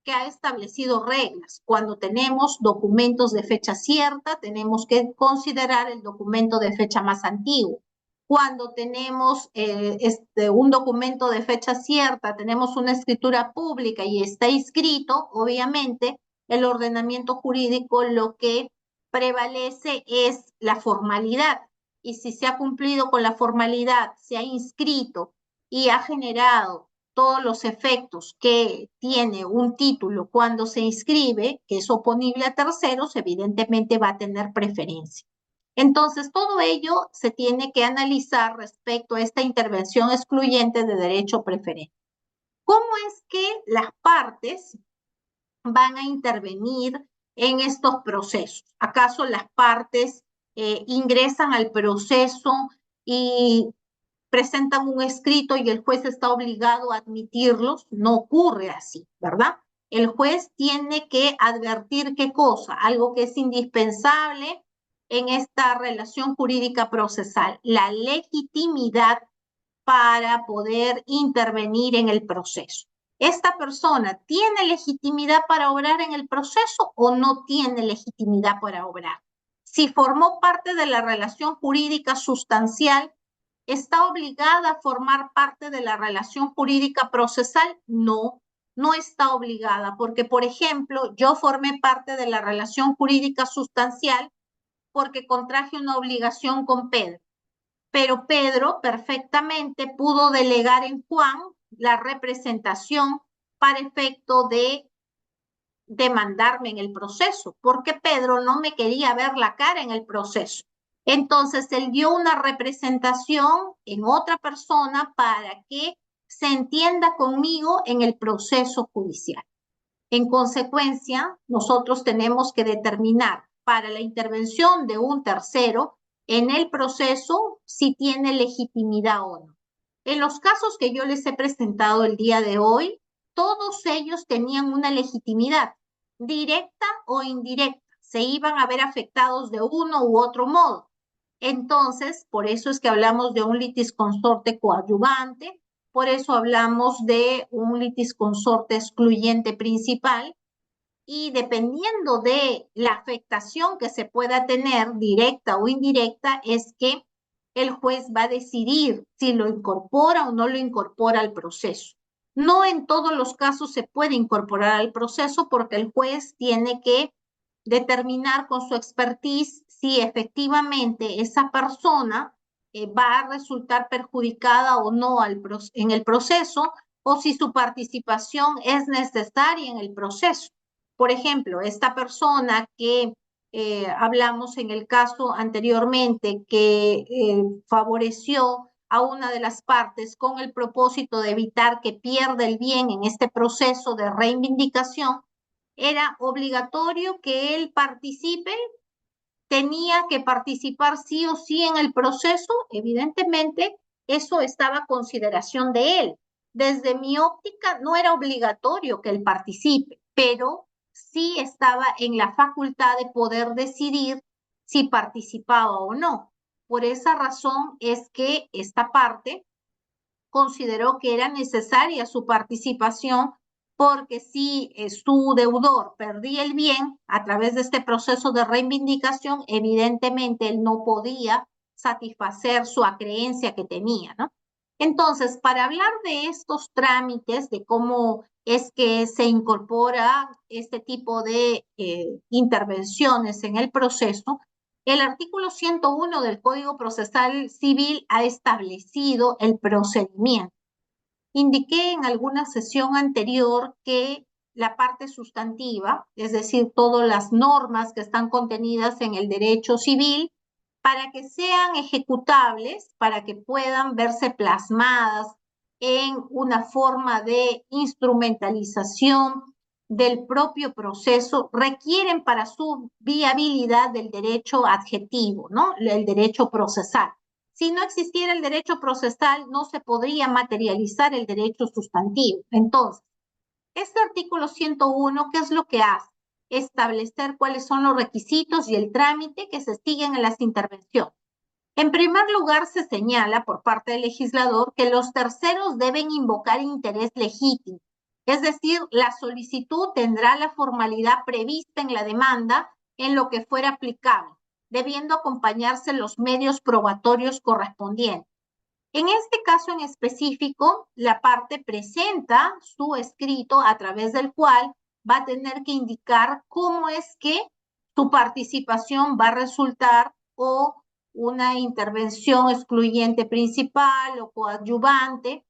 que ha establecido reglas. Cuando tenemos documentos de fecha cierta, tenemos que considerar el documento de fecha más antiguo. Cuando tenemos un documento de fecha cierta, tenemos una escritura pública y está inscrito, obviamente, el ordenamiento jurídico lo que prevalece es la formalidad. Y si se ha cumplido con la formalidad, se ha inscrito y ha generado todos los efectos que tiene un título cuando se inscribe, que es oponible a terceros, evidentemente va a tener preferencia. Entonces, todo ello se tiene que analizar respecto a esta intervención excluyente de derecho preferente. ¿Cómo es que las partes van a intervenir en estos procesos? ¿Acaso las partes ingresan al proceso y presentan un escrito y el juez está obligado a admitirlos? No ocurre así, ¿verdad? El juez tiene que advertir qué cosa, algo que es indispensable en esta relación jurídica procesal, la legitimidad para poder intervenir en el proceso. ¿Esta persona tiene legitimidad para obrar en el proceso o no tiene legitimidad para obrar? Si formó parte de la relación jurídica sustancial, ¿está obligada a formar parte de la relación jurídica procesal? No, no está obligada, porque, por ejemplo, yo formé parte de la relación jurídica sustancial porque contraje una obligación con Pedro, pero Pedro perfectamente pudo delegar en Juan la representación para efecto de demandarme en el proceso, porque Pedro no me quería ver la cara en el proceso. Entonces, él dio una representación en otra persona para que se entienda conmigo en el proceso judicial. En consecuencia, nosotros tenemos que determinar para la intervención de un tercero en el proceso si tiene legitimidad o no. En los casos que yo les he presentado el día de hoy, todos ellos tenían una legitimidad, directa o indirecta. Se iban a ver afectados de uno u otro modo. Entonces, por eso es que hablamos de un litisconsorte coadyuvante, por eso hablamos de un litisconsorte excluyente principal, y dependiendo de la afectación que se pueda tener, directa o indirecta, es que el juez va a decidir si lo incorpora o no lo incorpora al proceso. No en todos los casos se puede incorporar al proceso porque el juez tiene que determinar con su expertise si efectivamente esa persona va a resultar perjudicada o no en el proceso, o si su participación es necesaria en el proceso. Por ejemplo, esta persona que hablamos en el caso anteriormente, que favoreció a una de las partes con el propósito de evitar que pierda el bien en este proceso de reivindicación, era obligatorio que él participe, tenía que participar sí o sí en el proceso. Evidentemente, eso estaba a consideración de él. Desde mi óptica, no era obligatorio que él participe, pero sí estaba en la facultad de poder decidir si participaba o no. Por esa razón es que esta parte consideró que era necesaria su participación, porque si su deudor perdía el bien a través de este proceso de reivindicación, evidentemente él no podía satisfacer su acreencia que tenía, ¿no? Entonces, para hablar de estos trámites, de cómo es que se incorpora este tipo de intervenciones en el proceso, el artículo 101 del Código Procesal Civil ha establecido el procedimiento. Indiqué en alguna sesión anterior que la parte sustantiva, es decir, todas las normas que están contenidas en el derecho civil, para que sean ejecutables, para que puedan verse plasmadas en una forma de instrumentalización del propio proceso, requieren para su viabilidad del derecho adjetivo, ¿no? El derecho procesal. Si no existiera el derecho procesal, no se podría materializar el derecho sustantivo. Entonces, este artículo 101, ¿qué es lo que hace? Establecer cuáles son los requisitos y el trámite que se siguen en las intervenciones. En primer lugar, se señala por parte del legislador que los terceros deben invocar interés legítimo. Es decir, la solicitud tendrá la formalidad prevista en la demanda en lo que fuera aplicable, debiendo acompañarse los medios probatorios correspondientes. En este caso en específico, la parte presenta su escrito a través del cual va a tener que indicar cómo es que su participación va a resultar, o una intervención excluyente principal o coadyuvante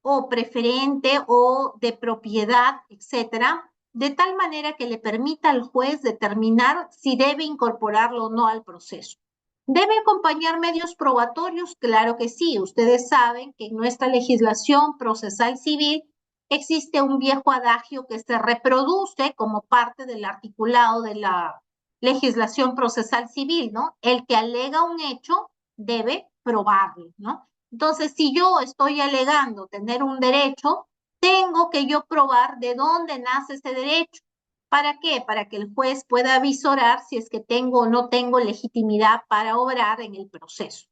o preferente o de propiedad, etcétera, de tal manera que le permita al juez determinar si debe incorporarlo o no al proceso. ¿Debe acompañar medios probatorios? Claro que sí. Ustedes saben que en nuestra legislación procesal civil existe un viejo adagio que se reproduce como parte del articulado de la legislación procesal civil, ¿no? El que alega un hecho debe probarlo, ¿no? Entonces, si yo estoy alegando tener un derecho, tengo que yo probar de dónde nace ese derecho. ¿Para qué? Para que el juez pueda visorar si es que tengo o no tengo legitimidad para obrar en el proceso.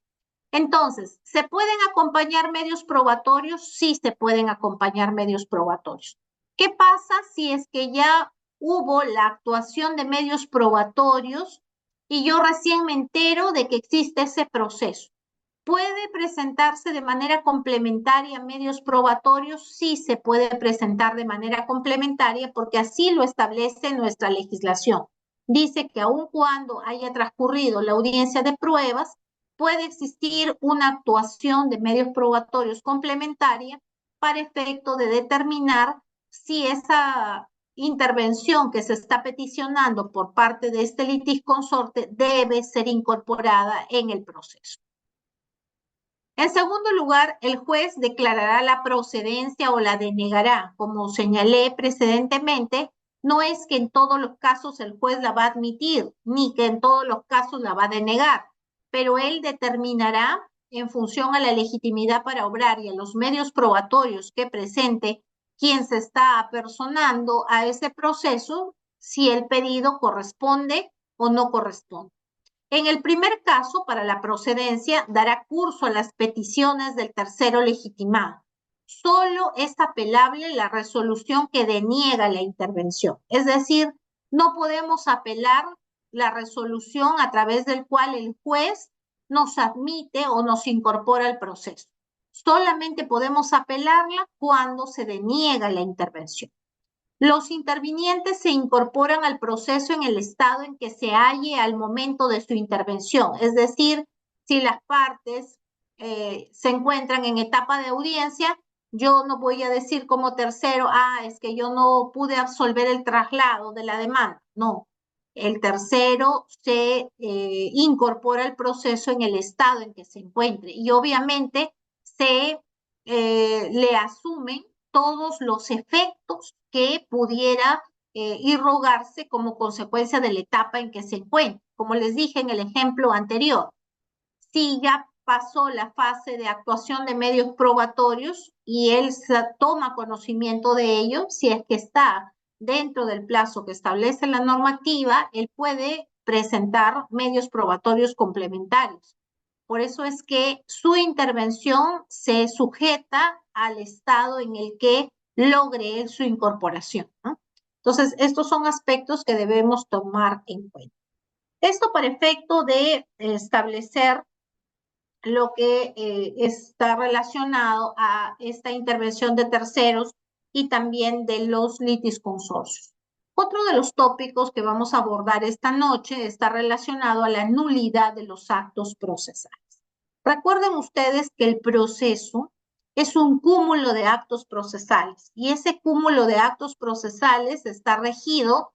Entonces, ¿se pueden acompañar medios probatorios? Sí, se pueden acompañar medios probatorios. ¿Qué pasa si es que ya hubo la actuación de medios probatorios y yo recién me entero de que existe ese proceso? ¿Puede presentarse de manera complementaria medios probatorios? Sí, se puede presentar de manera complementaria porque así lo establece nuestra legislación. Dice que aun cuando haya transcurrido la audiencia de pruebas, puede existir una actuación de medios probatorios complementaria para efecto de determinar si esa intervención que se está peticionando por parte de este litisconsorte debe ser incorporada en el proceso. En segundo lugar, el juez declarará la procedencia o la denegará. Como señalé precedentemente, no es que en todos los casos el juez la va a admitir, ni que en todos los casos la va a denegar, pero él determinará en función a la legitimidad para obrar y a los medios probatorios que presente quien se está apersonando a ese proceso, si el pedido corresponde o no corresponde. En el primer caso, para la procedencia, dará curso a las peticiones del tercero legitimado. Solo es apelable la resolución que deniega la intervención. Es decir, no podemos apelar la resolución a través del cual el juez nos admite o nos incorpora al proceso. Solamente podemos apelarla cuando se deniega la intervención. Los intervinientes se incorporan al proceso en el estado en que se halle al momento de su intervención, es decir, si las partes se encuentran en etapa de audiencia, yo no voy a decir como tercero, es que yo no pude absolver el traslado de la demanda. No, el tercero se incorpora al proceso en el estado en que se encuentre y obviamente se le asumen todos los efectos que pudiera irrogarse como consecuencia de la etapa en que se encuentra. Como les dije en el ejemplo anterior, si ya pasó la fase de actuación de medios probatorios y él toma conocimiento de ello, si es que está dentro del plazo que establece la normativa, él puede presentar medios probatorios complementarios. Por eso es que su intervención se sujeta al estado en el que logre él su incorporación, ¿no? Entonces, estos son aspectos que debemos tomar en cuenta. Esto para efecto de establecer lo que está relacionado a esta intervención de terceros y también de los litisconsorcios. Otro de los tópicos que vamos a abordar esta noche está relacionado a la nulidad de los actos procesales. Recuerden ustedes que el proceso es un cúmulo de actos procesales y ese cúmulo de actos procesales está regido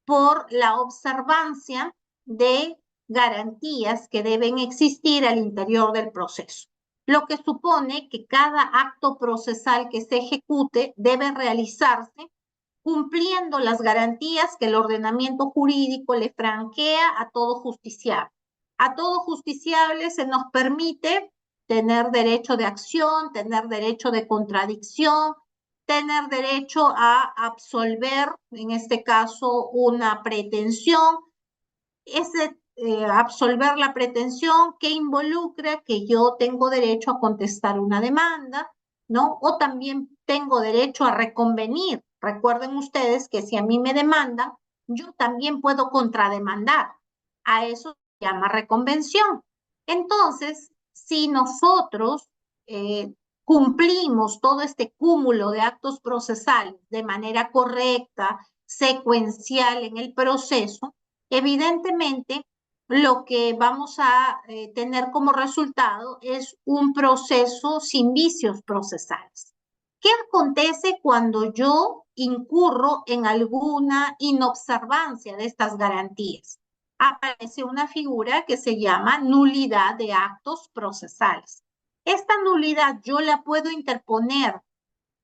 por la observancia de garantías que deben existir al interior del proceso, lo que supone que cada acto procesal que se ejecute debe realizarse cumpliendo las garantías que el ordenamiento jurídico le franquea a todo justiciable. A todo justiciable se nos permite tener derecho de acción, tener derecho de contradicción, tener derecho a absolver, en este caso, una pretensión. Ese absolver la pretensión que involucra que yo tengo derecho a contestar una demanda, ¿no? O también tengo derecho a reconvenir. Recuerden ustedes que si a mí me demandan, yo también puedo contrademandar. A eso se llama reconvención. Entonces, si nosotros cumplimos todo este cúmulo de actos procesales de manera correcta, secuencial en el proceso, evidentemente lo que vamos a tener como resultado es un proceso sin vicios procesales. ¿Qué acontece cuando yo incurro en alguna inobservancia de estas garantías? aparece una figura que se llama nulidad de actos procesales. Esta nulidad yo la puedo interponer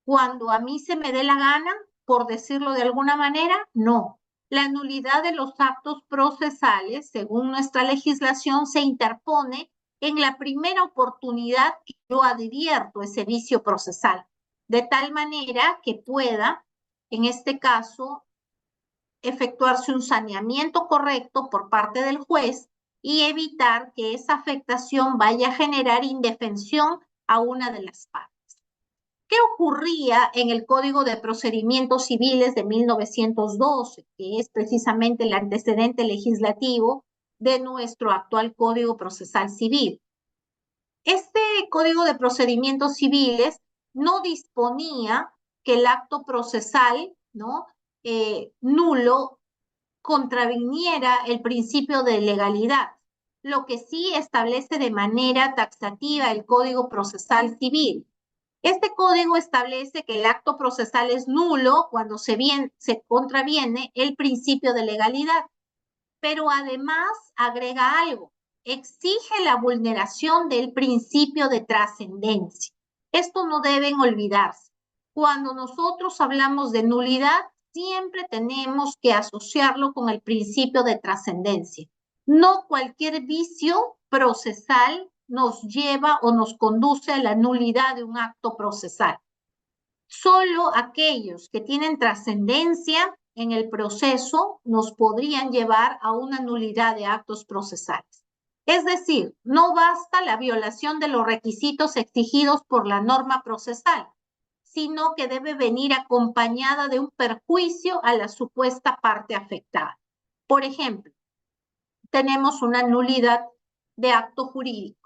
cuando a mí se me dé la gana, por decirlo de alguna manera, no. La nulidad de los actos procesales, según nuestra legislación, se interpone en la primera oportunidad que yo advierto ese vicio procesal, de tal manera que pueda, en este caso, efectuarse un saneamiento correcto por parte del juez y evitar que esa afectación vaya a generar indefensión a una de las partes. ¿Qué ocurría en el Código de Procedimientos Civiles de 1912, que es precisamente el antecedente legislativo de nuestro actual Código Procesal Civil? Este Código de Procedimientos Civiles no disponía que el acto procesal, ¿no? Nulo contraviniera el principio de legalidad, lo que sí establece de manera taxativa el Código Procesal Civil. Este código establece que el acto procesal es nulo cuando se contraviene el principio de legalidad, pero además agrega algo, exige la vulneración del principio de trascendencia. Esto no deben olvidarse. Cuando nosotros hablamos de nulidad, siempre tenemos que asociarlo con el principio de trascendencia. No cualquier vicio procesal nos lleva o nos conduce a la nulidad de un acto procesal. Solo aquellos que tienen trascendencia en el proceso nos podrían llevar a una nulidad de actos procesales. Es decir, no basta la violación de los requisitos exigidos por la norma procesal, sino que debe venir acompañada de un perjuicio a la supuesta parte afectada. Por ejemplo, tenemos una nulidad de acto jurídico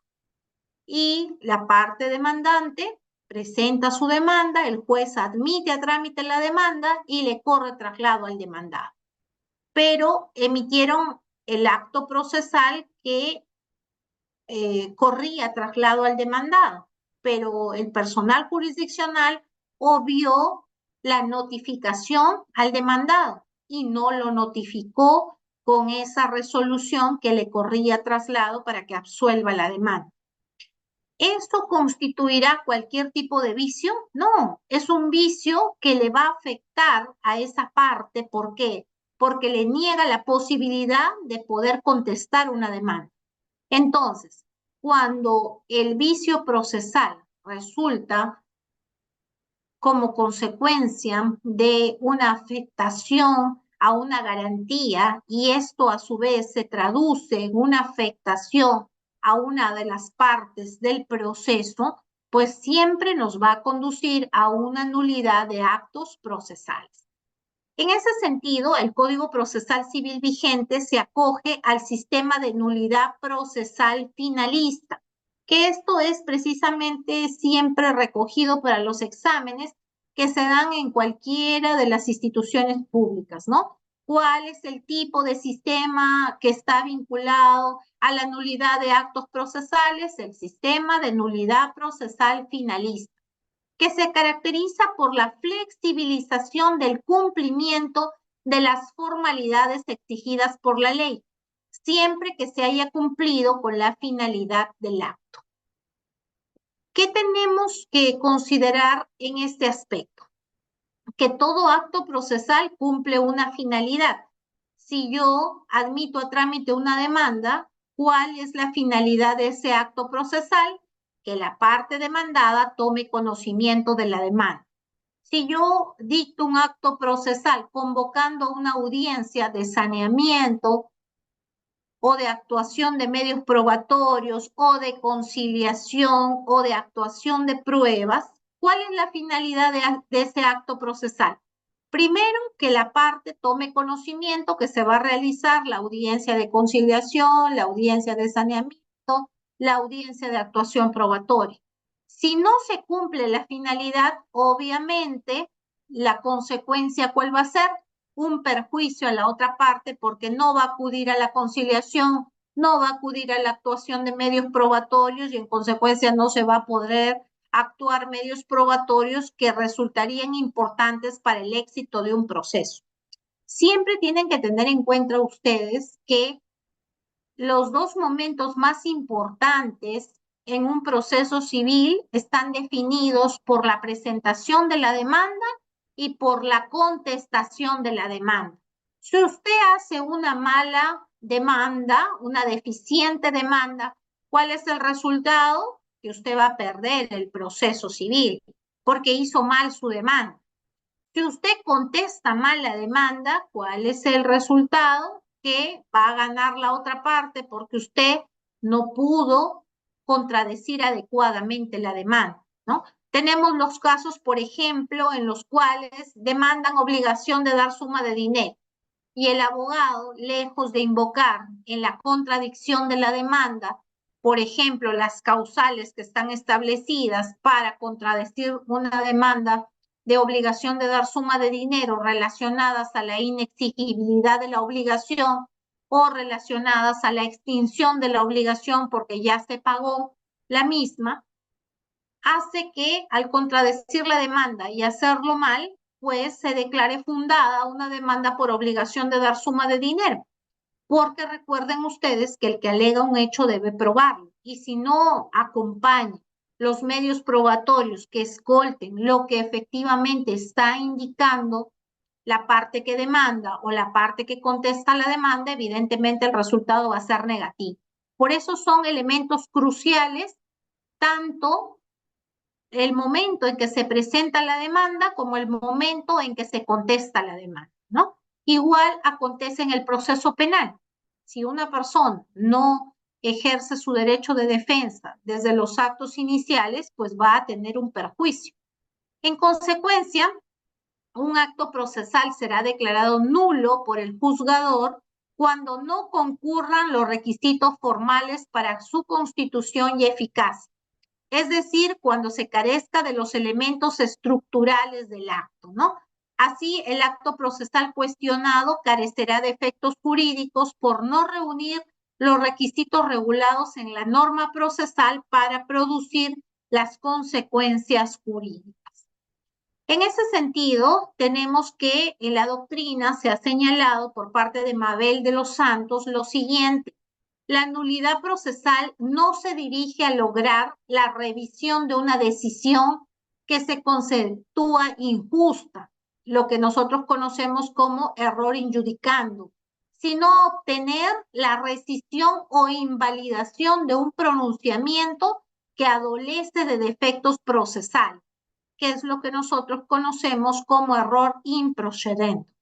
y la parte demandante presenta su demanda, el juez admite a trámite la demanda y le corre traslado al demandado. Pero emitieron el acto procesal que corría traslado al demandado, pero el personal jurisdiccional obvió la notificación al demandado y no lo notificó con esa resolución que le corría traslado para que absuelva la demanda. ¿Esto constituirá cualquier tipo de vicio? No, es un vicio que le va a afectar a esa parte. ¿Por qué? Porque le niega la posibilidad de poder contestar una demanda. Entonces, cuando el vicio procesal resulta como consecuencia de una afectación a una garantía y esto a su vez se traduce en una afectación a una de las partes del proceso, pues siempre nos va a conducir a una nulidad de actos procesales. En ese sentido, el Código Procesal Civil vigente se acoge al sistema de nulidad procesal finalista, que esto es precisamente siempre recogido para los exámenes que se dan en cualquiera de las instituciones públicas, ¿no? ¿Cuál es el tipo de sistema que está vinculado a la nulidad de actos procesales? El sistema de nulidad procesal finalista, que se caracteriza por la flexibilización del cumplimiento de las formalidades exigidas por la ley, siempre que se haya cumplido con la finalidad del acto. ¿Qué tenemos que considerar en este aspecto? Que todo acto procesal cumple una finalidad. Si yo admito a trámite una demanda, ¿cuál es la finalidad de ese acto procesal? Que la parte demandada tome conocimiento de la demanda. Si yo dicto un acto procesal convocando una audiencia de saneamiento o de actuación de medios probatorios o de conciliación o de actuación de pruebas, ¿cuál es la finalidad de ese acto procesal? Primero, que la parte tome conocimiento que se va a realizar la audiencia de conciliación, la audiencia de saneamiento, la audiencia de actuación probatoria. Si no se cumple la finalidad, obviamente, la consecuencia, ¿cuál va a ser? Un perjuicio a la otra parte porque no va a acudir a la conciliación, no va a acudir a la actuación de medios probatorios y en consecuencia no se va a poder actuar medios probatorios que resultarían importantes para el éxito de un proceso. Siempre tienen que tener en cuenta ustedes que los dos momentos más importantes en un proceso civil están definidos por la presentación de la demanda y por la contestación de la demanda. Si usted hace una mala demanda, una deficiente demanda, ¿cuál es el resultado? Que usted va a perder el proceso civil porque hizo mal su demanda. Si usted contesta mal la demanda, ¿cuál es el resultado? Que va a ganar la otra parte porque usted no pudo contradecir adecuadamente la demanda, ¿no? Tenemos los casos, por ejemplo, en los cuales demandan obligación de dar suma de dinero y el abogado, lejos de invocar en la contradicción de la demanda, por ejemplo, las causales que están establecidas para contradecir una demanda de obligación de dar suma de dinero relacionadas a la inexigibilidad de la obligación o relacionadas a la extinción de la obligación porque ya se pagó la misma, hace que al contradecir la demanda y hacerlo mal, pues se declare fundada una demanda por obligación de dar suma de dinero. Porque recuerden ustedes que el que alega un hecho debe probarlo. Y si no acompaña los medios probatorios que escolten lo que efectivamente está indicando la parte que demanda o la parte que contesta la demanda, evidentemente el resultado va a ser negativo. Por eso son elementos cruciales tanto el momento en que se presenta la demanda como el momento en que se contesta la demanda, ¿no? Igual acontece en el proceso penal. Si una persona no ejerce su derecho de defensa desde los actos iniciales, pues va a tener un perjuicio. En consecuencia, un acto procesal será declarado nulo por el juzgador cuando no concurran los requisitos formales para su constitución y eficacia. Es decir, cuando se carezca de los elementos estructurales del acto, ¿no? Así, el acto procesal cuestionado carecerá de efectos jurídicos por no reunir los requisitos regulados en la norma procesal para producir las consecuencias jurídicas. En ese sentido, tenemos que en la doctrina se ha señalado por parte de Mabel de los Santos lo siguiente: la nulidad procesal no se dirige a lograr la revisión de una decisión que se conceptúa injusta, lo que nosotros conocemos como error injudicando, sino a obtener la rescisión o invalidación de un pronunciamiento que adolece de defectos procesales, que es lo que nosotros conocemos como error improcedente.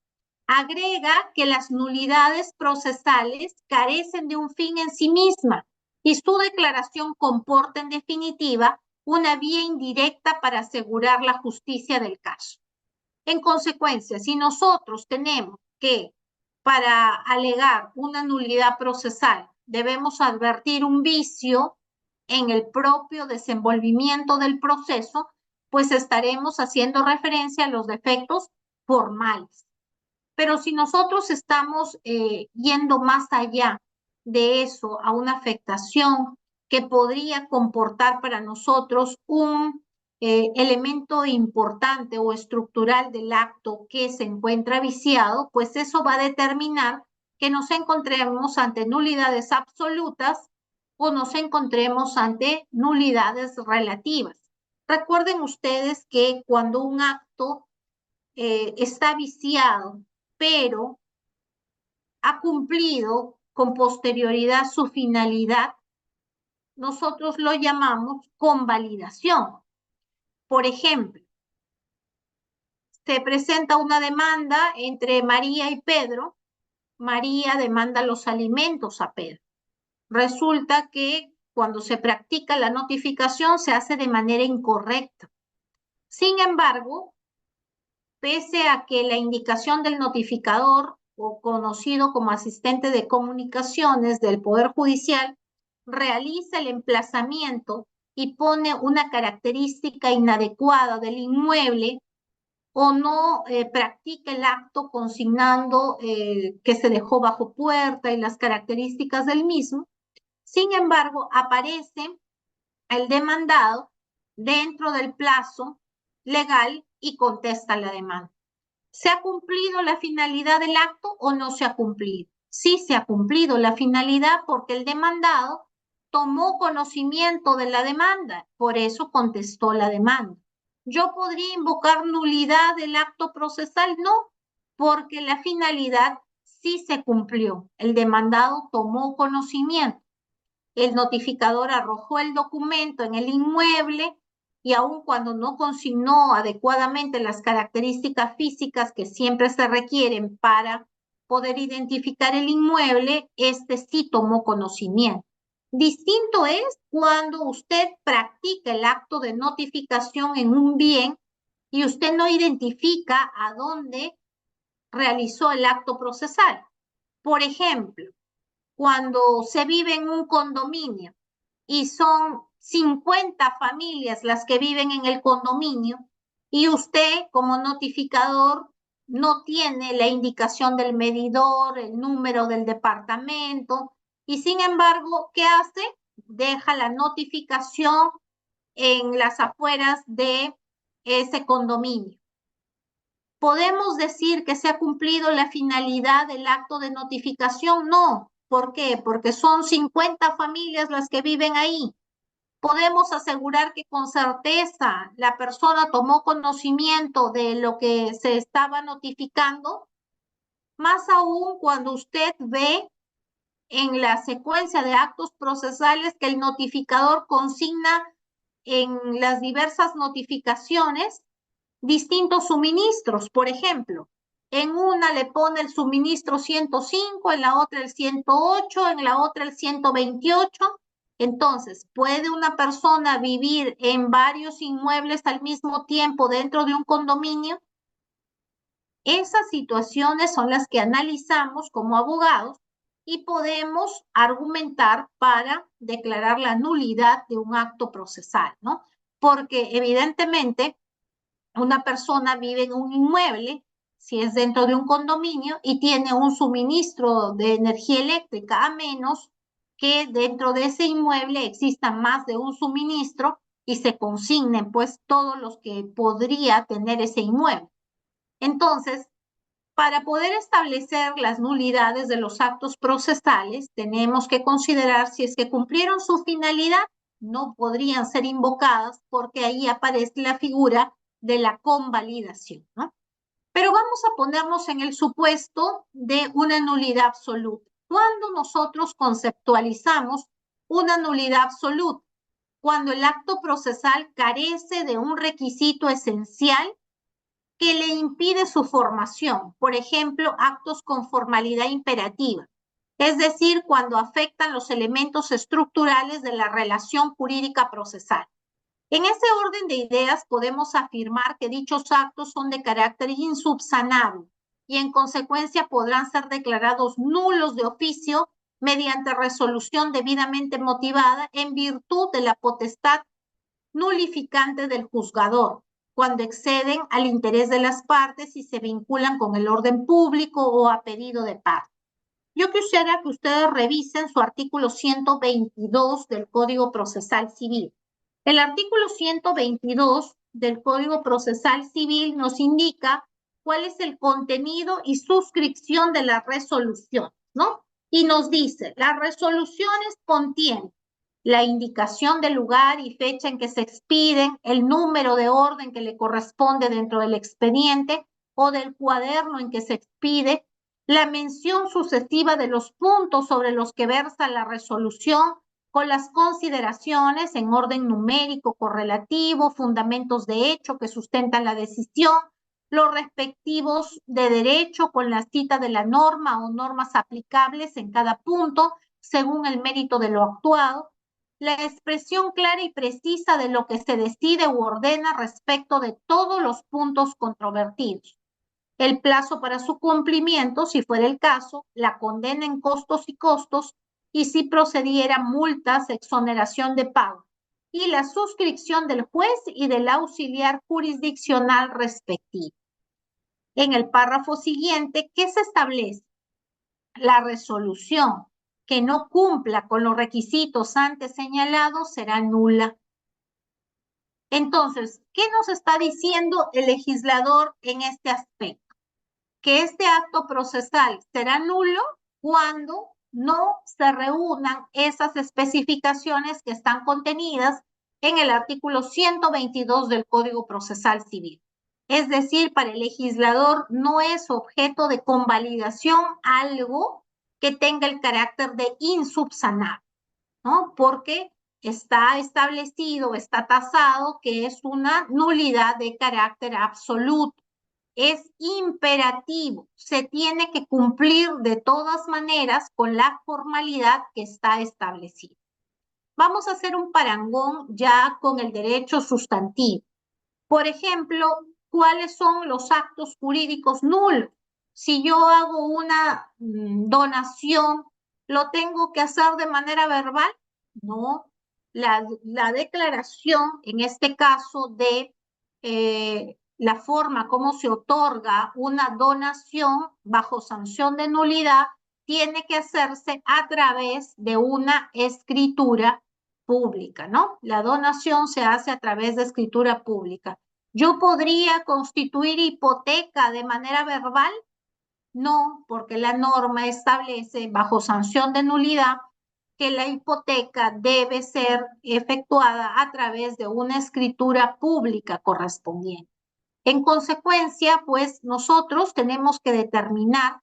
Agrega que las nulidades procesales carecen de un fin en sí misma y su declaración comporta en definitiva una vía indirecta para asegurar la justicia del caso. En consecuencia, si nosotros tenemos que para alegar una nulidad procesal debemos advertir un vicio en el propio desenvolvimiento del proceso, pues estaremos haciendo referencia a los defectos formales. Pero si nosotros estamos yendo más allá de eso, a una afectación que podría comportar para nosotros un elemento importante o estructural del acto que se encuentra viciado, pues eso va a determinar que nos encontremos ante nulidades absolutas o nos encontremos ante nulidades relativas. Recuerden ustedes que cuando un acto está viciado, pero ha cumplido con posterioridad su finalidad, nosotros lo llamamos convalidación. Por ejemplo, se presenta una demanda entre María y Pedro. María demanda los alimentos a Pedro. Resulta que cuando se practica la notificación se hace de manera incorrecta. Sin embargo, pese a que la indicación del notificador o conocido como asistente de comunicaciones del Poder Judicial realiza el emplazamiento y pone una característica inadecuada del inmueble o no practica el acto consignando que se dejó bajo puerta y las características del mismo. Sin embargo, aparece el demandado dentro del plazo legal y contesta la demanda. ¿Se ha cumplido la finalidad del acto o no se ha cumplido? sí se ha cumplido la finalidad porque el demandado tomó conocimiento de la demanda, por eso contestó la demanda. ¿Yo podría invocar nulidad del acto procesal? No, porque la finalidad sí se cumplió. El demandado tomó conocimiento. El notificador arrojó el documento en el inmueble y aun cuando no consignó adecuadamente las características físicas que siempre se requieren para poder identificar el inmueble, este sí tomó conocimiento. Distinto es cuando usted practica el acto de notificación en un bien y usted no identifica a dónde realizó el acto procesal. Por ejemplo, cuando se vive en un condominio y son 50 familias las que viven en el condominio y usted como notificador no tiene la indicación del medidor, el número del departamento y sin embargo, ¿qué hace? Deja la notificación en las afueras de ese condominio. ¿Podemos decir que se ha cumplido la finalidad del acto de notificación? No. ¿Por qué? Porque son 50 familias las que viven ahí. ¿Podemos asegurar que con certeza la persona tomó conocimiento de lo que se estaba notificando? Más aún cuando usted ve en la secuencia de actos procesales que el notificador consigna en las diversas notificaciones distintos suministros. Por ejemplo, en una le pone el suministro 105, en la otra el 108, en la otra el 128. Entonces, ¿puede una persona vivir en varios inmuebles al mismo tiempo dentro de un condominio? Esas situaciones son las que analizamos como abogados y podemos argumentar para declarar la nulidad de un acto procesal, ¿no? Porque evidentemente una persona vive en un inmueble, si es dentro de un condominio, y tiene un suministro de energía eléctrica, a menos que dentro de ese inmueble exista más de un suministro y se consignen pues todos los que podría tener ese inmueble. Entonces, para poder establecer las nulidades de los actos procesales, tenemos que considerar si es que cumplieron su finalidad, no podrían ser invocadas porque ahí aparece la figura de la convalidación, ¿no? Pero vamos a ponernos en el supuesto de una nulidad absoluta. ¿Cuándo nosotros conceptualizamos una nulidad absoluta? Cuando el acto procesal carece de un requisito esencial que le impide su formación, por ejemplo, actos con formalidad imperativa, es decir, cuando afectan los elementos estructurales de la relación jurídica procesal. En ese orden de ideas podemos afirmar que dichos actos son de carácter insubsanable y en consecuencia podrán ser declarados nulos de oficio mediante resolución debidamente motivada en virtud de la potestad nulificante del juzgador, cuando exceden al interés de las partes y se vinculan con el orden público o a pedido de parte. Yo quisiera que ustedes revisen su artículo 122 del Código Procesal Civil. El artículo 122 del Código Procesal Civil nos indica cuál es el contenido y suscripción de la resolución, ¿no? Y nos dice, las resoluciones contienen la indicación del lugar y fecha en que se expiden, el número de orden que le corresponde dentro del expediente o del cuaderno en que se expide, la mención sucesiva de los puntos sobre los que versa la resolución con las consideraciones en orden numérico, correlativo, fundamentos de hecho que sustentan la decisión, los respectivos de derecho con la cita de la norma o normas aplicables en cada punto según el mérito de lo actuado, la expresión clara y precisa de lo que se decide u ordena respecto de todos los puntos controvertidos, el plazo para su cumplimiento, si fuera el caso, la condena en costos y si procediera multas, exoneración de pago, y la suscripción del juez y del auxiliar jurisdiccional respectivo. En el párrafo siguiente, ¿qué se establece? La resolución que no cumpla con los requisitos antes señalados será nula. Entonces, ¿qué nos está diciendo el legislador en este aspecto? Que este acto procesal será nulo cuando no se reúnan esas especificaciones que están contenidas en el artículo 122 del Código Procesal Civil. Es decir, para el legislador no es objeto de convalidación algo que tenga el carácter de insubsanable, ¿no? Porque está establecido, está tasado que es una nulidad de carácter absoluto. Es imperativo, se tiene que cumplir de todas maneras con la formalidad que está establecida. Vamos a hacer un parangón ya con el derecho sustantivo. Por ejemplo, ¿cuáles son los actos jurídicos nulos? Si yo hago una donación, ¿lo tengo que hacer de manera verbal? No. La declaración, en este caso de la forma como se otorga una donación bajo sanción de nulidad, tiene que hacerse a través de una escritura pública, ¿no? La donación se hace a través de escritura pública. ¿Yo podría constituir hipoteca de manera verbal? No, porque la norma establece bajo sanción de nulidad que la hipoteca debe ser efectuada a través de una escritura pública correspondiente. En consecuencia, pues nosotros tenemos que determinar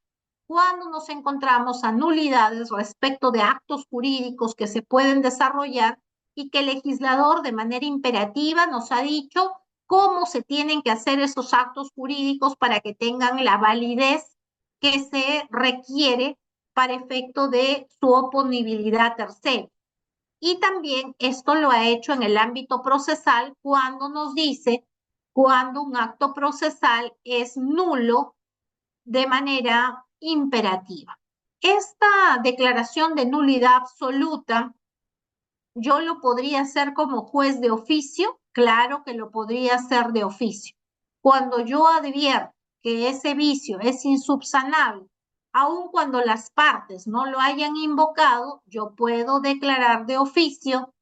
cuándo nos encontramos a nulidades respecto de actos jurídicos que se pueden desarrollar y que el legislador de manera imperativa nos ha dicho cómo se tienen que hacer esos actos jurídicos para que tengan la validez que se requiere para efecto de su oponibilidad a tercero. Y también esto lo ha hecho en el ámbito procesal cuando nos dice cuando un acto procesal es nulo de manera imperativa. Esta declaración de nulidad absoluta, yo lo podría hacer como juez de oficio, claro que lo podría hacer de oficio. Cuando yo advierto que ese vicio es insubsanable, aun cuando las partes no lo hayan invocado, yo puedo declarar de oficio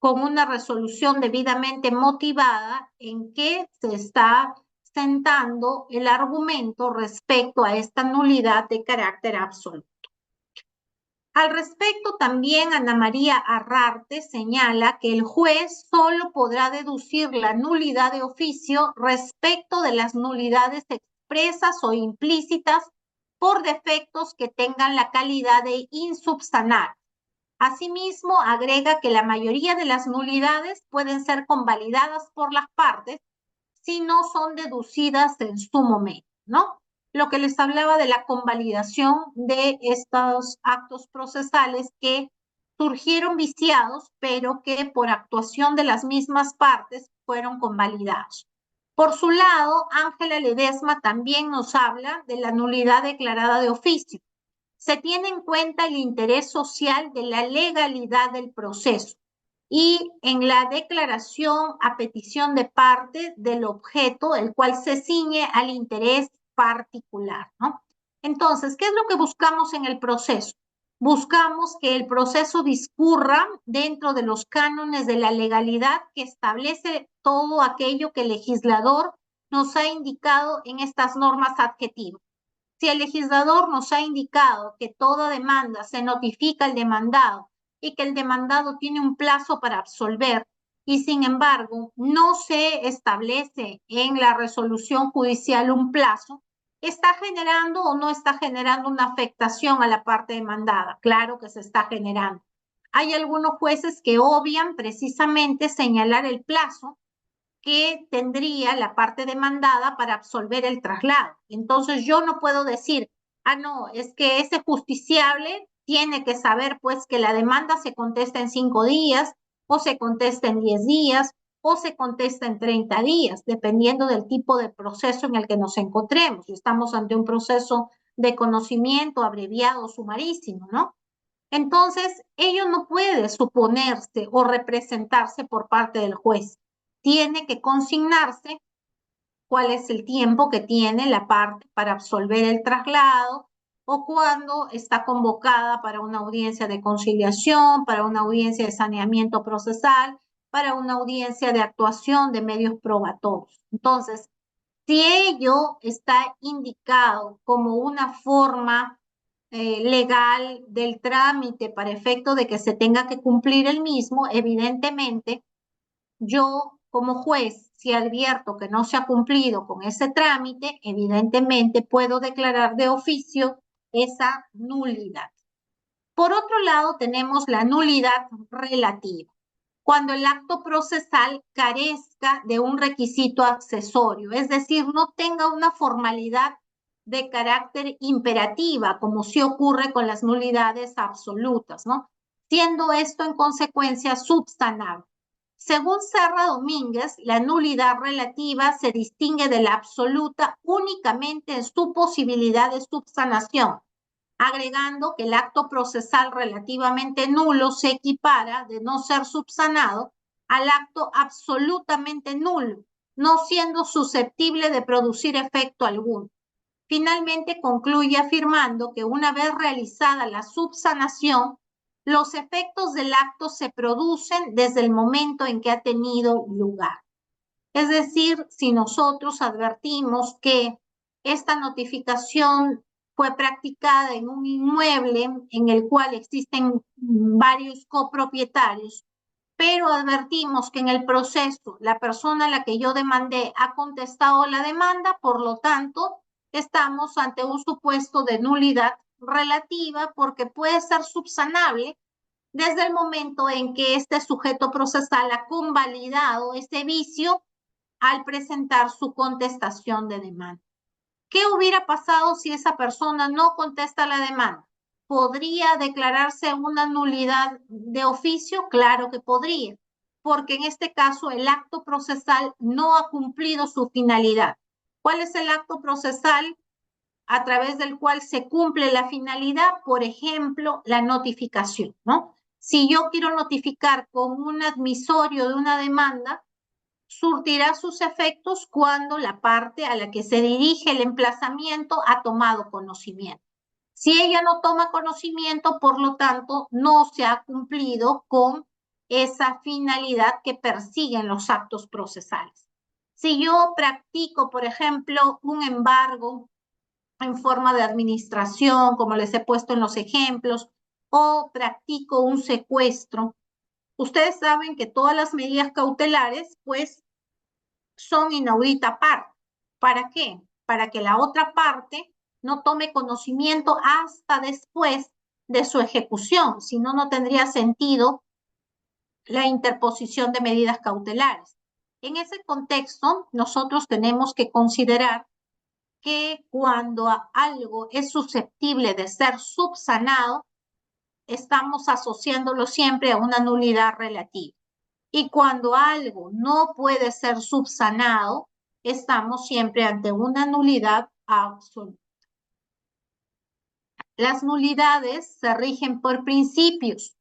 con una resolución debidamente motivada en que se está sentando el argumento respecto a esta nulidad de carácter absoluto. Al respecto, también Ana María Arrarte señala que el juez solo podrá deducir la nulidad de oficio respecto de las nulidades expresas o implícitas por defectos que tengan la calidad de insubsanable. Asimismo, agrega que la mayoría de las nulidades pueden ser convalidadas por las partes si no son deducidas en su momento, ¿no? Lo que les hablaba de la convalidación de estos actos procesales que surgieron viciados, pero que por actuación de las mismas partes fueron convalidados. Por su lado, Ángela Ledesma también nos habla de la nulidad declarada de oficio. Se tiene en cuenta el interés social de la legalidad del proceso y en la declaración a petición de parte del objeto, el cual se ciñe al interés particular, ¿no? Entonces, ¿qué es lo que buscamos en el proceso? Buscamos que el proceso discurra dentro de los cánones de la legalidad que establece todo aquello que el legislador nos ha indicado en estas normas adjetivas. Si el legislador nos ha indicado que toda demanda se notifica al demandado y que el demandado tiene un plazo para absolver y sin embargo no se establece en la resolución judicial un plazo, ¿está generando o no está generando una afectación a la parte demandada? Claro que se está generando. Hay algunos jueces que obvian precisamente señalar el plazo que tendría la parte demandada para absolver el traslado. Entonces yo no puedo decir, no, es que ese justiciable tiene que saber pues que la demanda se contesta en 5 días o se contesta en 10 días o se contesta en 30 días, dependiendo del tipo de proceso en el que nos encontremos. Si estamos ante un proceso de conocimiento abreviado o sumarísimo, ¿no? Entonces, ello no puede suponerse o representarse por parte del juez. Tiene que consignarse cuál es el tiempo que tiene la parte para absolver el traslado o cuando está convocada para una audiencia de conciliación, para una audiencia de saneamiento procesal, para una audiencia de actuación de medios probatorios. Entonces, si ello está indicado como una forma legal del trámite para efecto de que se tenga que cumplir el mismo, evidentemente, yo como juez, si advierto que no se ha cumplido con ese trámite, evidentemente puedo declarar de oficio esa nulidad. Por otro lado, tenemos la nulidad relativa, cuando el acto procesal carezca de un requisito accesorio, es decir, no tenga una formalidad de carácter imperativa, como sí ocurre con las nulidades absolutas, ¿no? Siendo esto en consecuencia subsanable. Según Serra Domínguez, la nulidad relativa se distingue de la absoluta únicamente en su posibilidad de subsanación, agregando que el acto procesal relativamente nulo se equipara, de no ser subsanado, al acto absolutamente nulo, no siendo susceptible de producir efecto alguno. Finalmente concluye afirmando que una vez realizada la subsanación, los efectos del acto se producen desde el momento en que ha tenido lugar. Es decir, si nosotros advertimos que esta notificación fue practicada en un inmueble en el cual existen varios copropietarios, pero advertimos que en el proceso la persona a la que yo demandé ha contestado la demanda, por lo tanto, estamos ante un supuesto de nulidad relativa porque puede ser subsanable desde el momento en que este sujeto procesal ha convalidado ese vicio al presentar su contestación de demanda. ¿Qué hubiera pasado si esa persona no contesta la demanda? ¿Podría declararse una nulidad de oficio? Claro que podría, porque en este caso el acto procesal no ha cumplido su finalidad. ¿Cuál es el acto procesal a través del cual se cumple la finalidad? Por ejemplo, la notificación, ¿no? Si yo quiero notificar con un admisorio de una demanda, surtirá sus efectos cuando la parte a la que se dirige el emplazamiento ha tomado conocimiento. Si ella no toma conocimiento, por lo tanto, no se ha cumplido con esa finalidad que persiguen los actos procesales. Si yo practico, por ejemplo, un embargo en forma de administración, como les he puesto en los ejemplos, o practico un secuestro, ustedes saben que todas las medidas cautelares, pues, son inaudita parte. ¿Para qué? Para que la otra parte no tome conocimiento hasta después de su ejecución, si no, no tendría sentido la interposición de medidas cautelares. En ese contexto, nosotros tenemos que considerar que cuando algo es susceptible de ser subsanado, estamos asociándolo siempre a una nulidad relativa. Y cuando algo no puede ser subsanado, estamos siempre ante una nulidad absoluta. Las nulidades se rigen por principios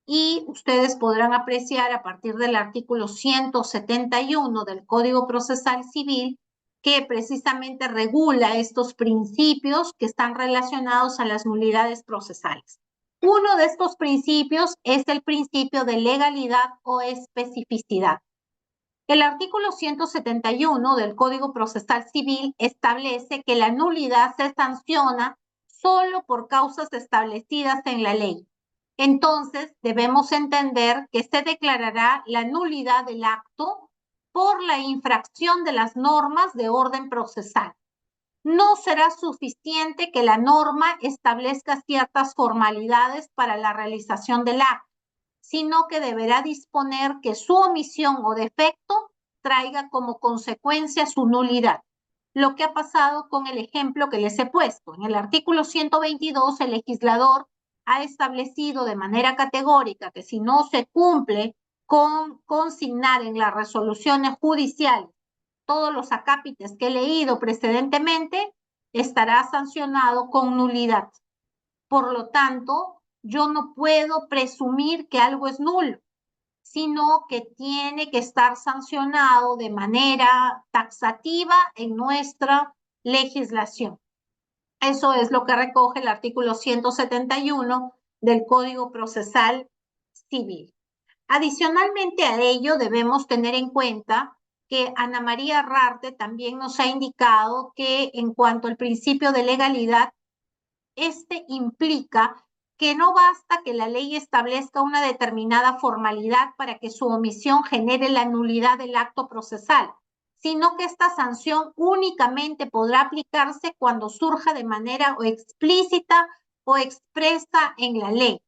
y ustedes podrán apreciar a partir del artículo 171 del Código Procesal Civil que precisamente regula estos principios que están relacionados a las nulidades procesales. Uno de estos principios es el principio de legalidad o especificidad. El artículo 171 del Código Procesal Civil establece que la nulidad se sanciona solo por causas establecidas en la ley. Entonces, debemos entender que se declarará la nulidad del acto por la infracción de las normas de orden procesal. No será suficiente que la norma establezca ciertas formalidades para la realización del acto, sino que deberá disponer que su omisión o defecto traiga como consecuencia su nulidad. Lo que ha pasado con el ejemplo que les he puesto. En el artículo 122, el legislador ha establecido de manera categórica que si no se cumple con consignar en las resoluciones judiciales todos los acápites que he leído precedentemente, estará sancionado con nulidad. Por lo tanto, yo no puedo presumir que algo es nulo, sino que tiene que estar sancionado de manera taxativa en nuestra legislación. Eso es lo que recoge el artículo 171 del Código Procesal Civil. Adicionalmente a ello, debemos tener en cuenta que Ana María Rarte también nos ha indicado que en cuanto al principio de legalidad, este implica que no basta que la ley establezca una determinada formalidad para que su omisión genere la nulidad del acto procesal, sino que esta sanción únicamente podrá aplicarse cuando surja de manera o explícita o expresa en la ley.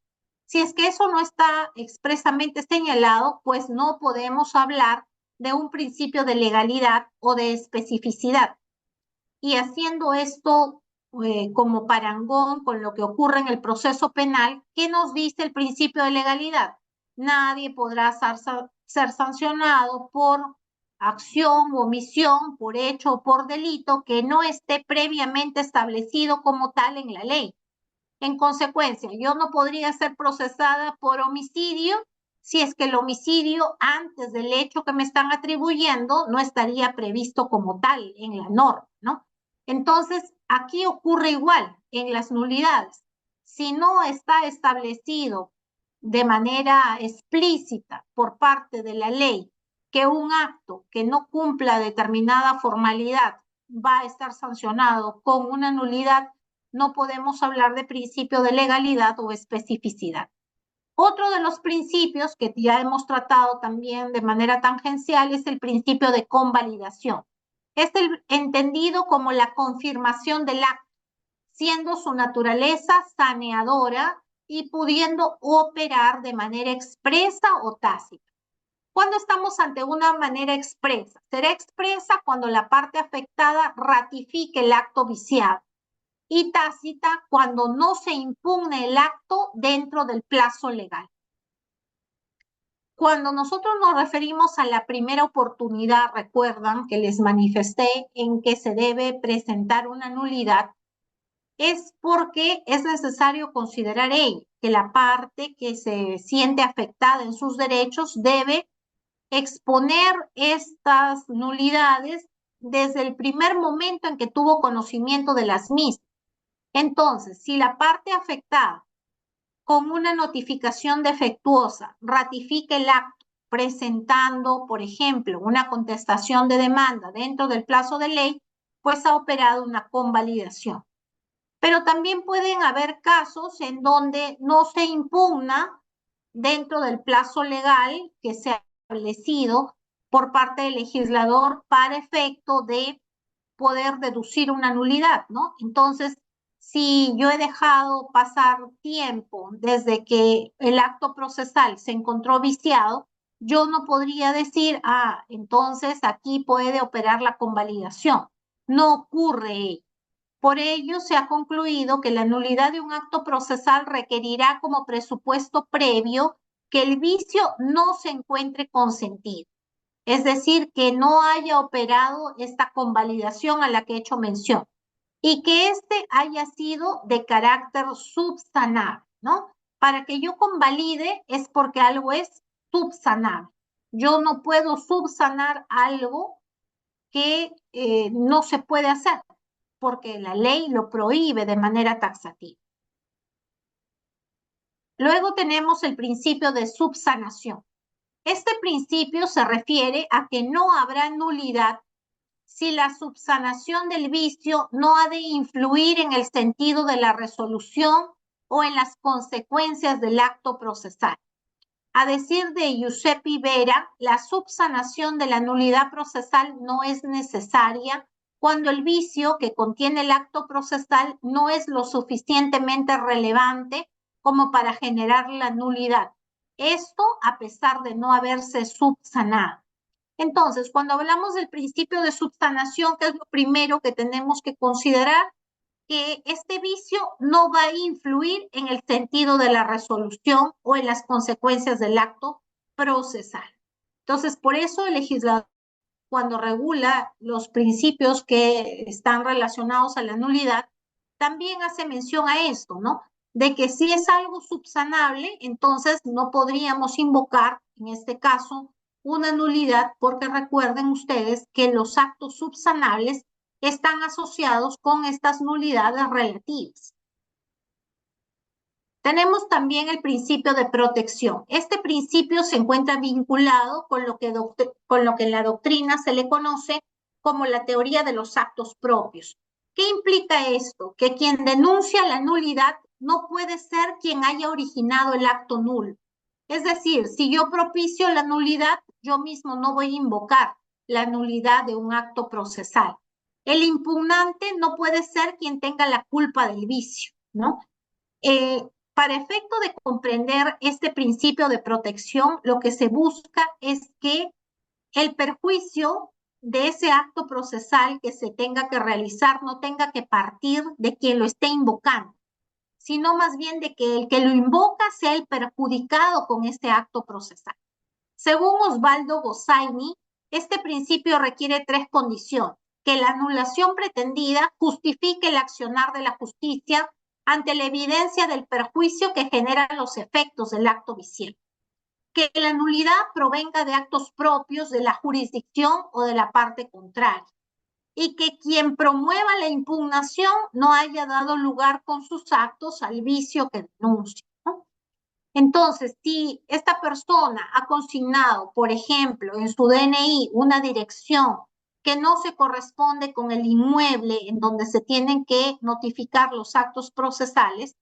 Si es que eso no está expresamente señalado, pues no podemos hablar de un principio de legalidad o de especificidad. Y haciendo esto como parangón con lo que ocurre en el proceso penal, ¿qué nos dice el principio de legalidad? Nadie podrá ser sancionado por acción o omisión, por hecho o por delito que no esté previamente establecido como tal en la ley. En consecuencia, yo no podría ser procesada por homicidio si es que el homicidio antes del hecho que me están atribuyendo no estaría previsto como tal en la norma, ¿no? Entonces, aquí ocurre igual en las nulidades. Si no está establecido de manera explícita por parte de la ley que un acto que no cumpla determinada formalidad va a estar sancionado con una nulidad, no podemos hablar de principio de legalidad o especificidad. Otro de los principios que ya hemos tratado también de manera tangencial es el principio de convalidación. Es entendido como la confirmación del acto, siendo su naturaleza saneadora y pudiendo operar de manera expresa o tácita. ¿Cuándo estamos ante una manera expresa? Será expresa cuando la parte afectada ratifique el acto viciado, y tácita cuando no se impugne el acto dentro del plazo legal. Cuando nosotros nos referimos a la primera oportunidad, recuerdan que les manifesté en que se debe presentar una nulidad, es porque es necesario considerar que la parte que se siente afectada en sus derechos debe exponer estas nulidades desde el primer momento en que tuvo conocimiento de las mismas. Entonces, si la parte afectada con una notificación defectuosa ratifica el acto presentando, por ejemplo, una contestación de demanda dentro del plazo de ley, pues ha operado una convalidación. Pero también pueden haber casos en donde no se impugna dentro del plazo legal que se ha establecido por parte del legislador para efecto de poder deducir una nulidad, ¿no? Entonces, si yo he dejado pasar tiempo desde que el acto procesal se encontró viciado, yo no podría decir, entonces aquí puede operar la convalidación. No ocurre. Por ello, se ha concluido que la nulidad de un acto procesal requerirá como presupuesto previo que el vicio no se encuentre consentido. Es decir, que no haya operado esta convalidación a la que he hecho mención y que este haya sido de carácter subsanable, ¿no? Para que yo convalide es porque algo es subsanable. Yo no puedo subsanar algo que no se puede hacer porque la ley lo prohíbe de manera taxativa. Luego tenemos el principio de subsanación. Este principio se refiere a que no habrá nulidad si la subsanación del vicio no ha de influir en el sentido de la resolución o en las consecuencias del acto procesal. A decir de Giuseppe Vera, la subsanación de la nulidad procesal no es necesaria cuando el vicio que contiene el acto procesal no es lo suficientemente relevante como para generar la nulidad. Esto a pesar de no haberse subsanado. Entonces, cuando hablamos del principio de subsanación, ¿qué es lo primero que tenemos que considerar? Que este vicio no va a influir en el sentido de la resolución o en las consecuencias del acto procesal. Entonces, por eso el legislador, cuando regula los principios que están relacionados a la nulidad, también hace mención a esto, ¿no? De que si es algo subsanable, entonces no podríamos invocar, en este caso, una nulidad, porque recuerden ustedes que los actos subsanables están asociados con estas nulidades relativas. Tenemos también el principio de protección. Este principio se encuentra vinculado con lo que en la doctrina se le conoce como la teoría de los actos propios. ¿Qué implica esto? Que quien denuncia la nulidad no puede ser quien haya originado el acto nulo. Es decir, si yo propicio la nulidad, yo mismo no voy a invocar la nulidad de un acto procesal. El impugnante no puede ser quien tenga la culpa del vicio, ¿no? Para efecto de comprender este principio de protección, lo que se busca es que el perjuicio de ese acto procesal que se tenga que realizar no tenga que partir de quien lo esté invocando, sino más bien de que el que lo invoca sea el perjudicado con este acto procesal. Según Osvaldo Gossaini, este principio requiere tres condiciones: que la anulación pretendida justifique el accionar de la justicia ante la evidencia del perjuicio que generan los efectos del acto viciente, que la nulidad provenga de actos propios de la jurisdicción o de la parte contraria, y que quien promueva la impugnación no haya dado lugar con sus actos al vicio que denuncia, ¿no? Entonces, si esta persona ha consignado, por ejemplo, en su DNI una dirección que no se corresponde con el inmueble en donde se tienen que notificar los actos procesales,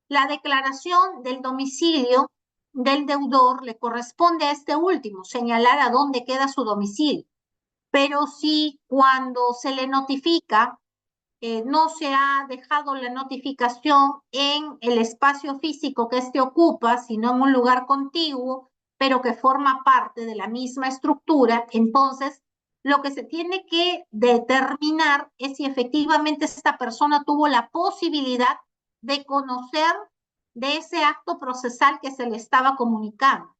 la declaración del domicilio del deudor le corresponde a este último señalar a dónde queda su domicilio. Pero si cuando se le notifica no se ha dejado la notificación en el espacio físico que éste ocupa, sino en un lugar contiguo, pero que forma parte de la misma estructura, entonces lo que se tiene que determinar es si efectivamente esta persona tuvo la posibilidad de conocer de ese acto procesal que se le estaba comunicando.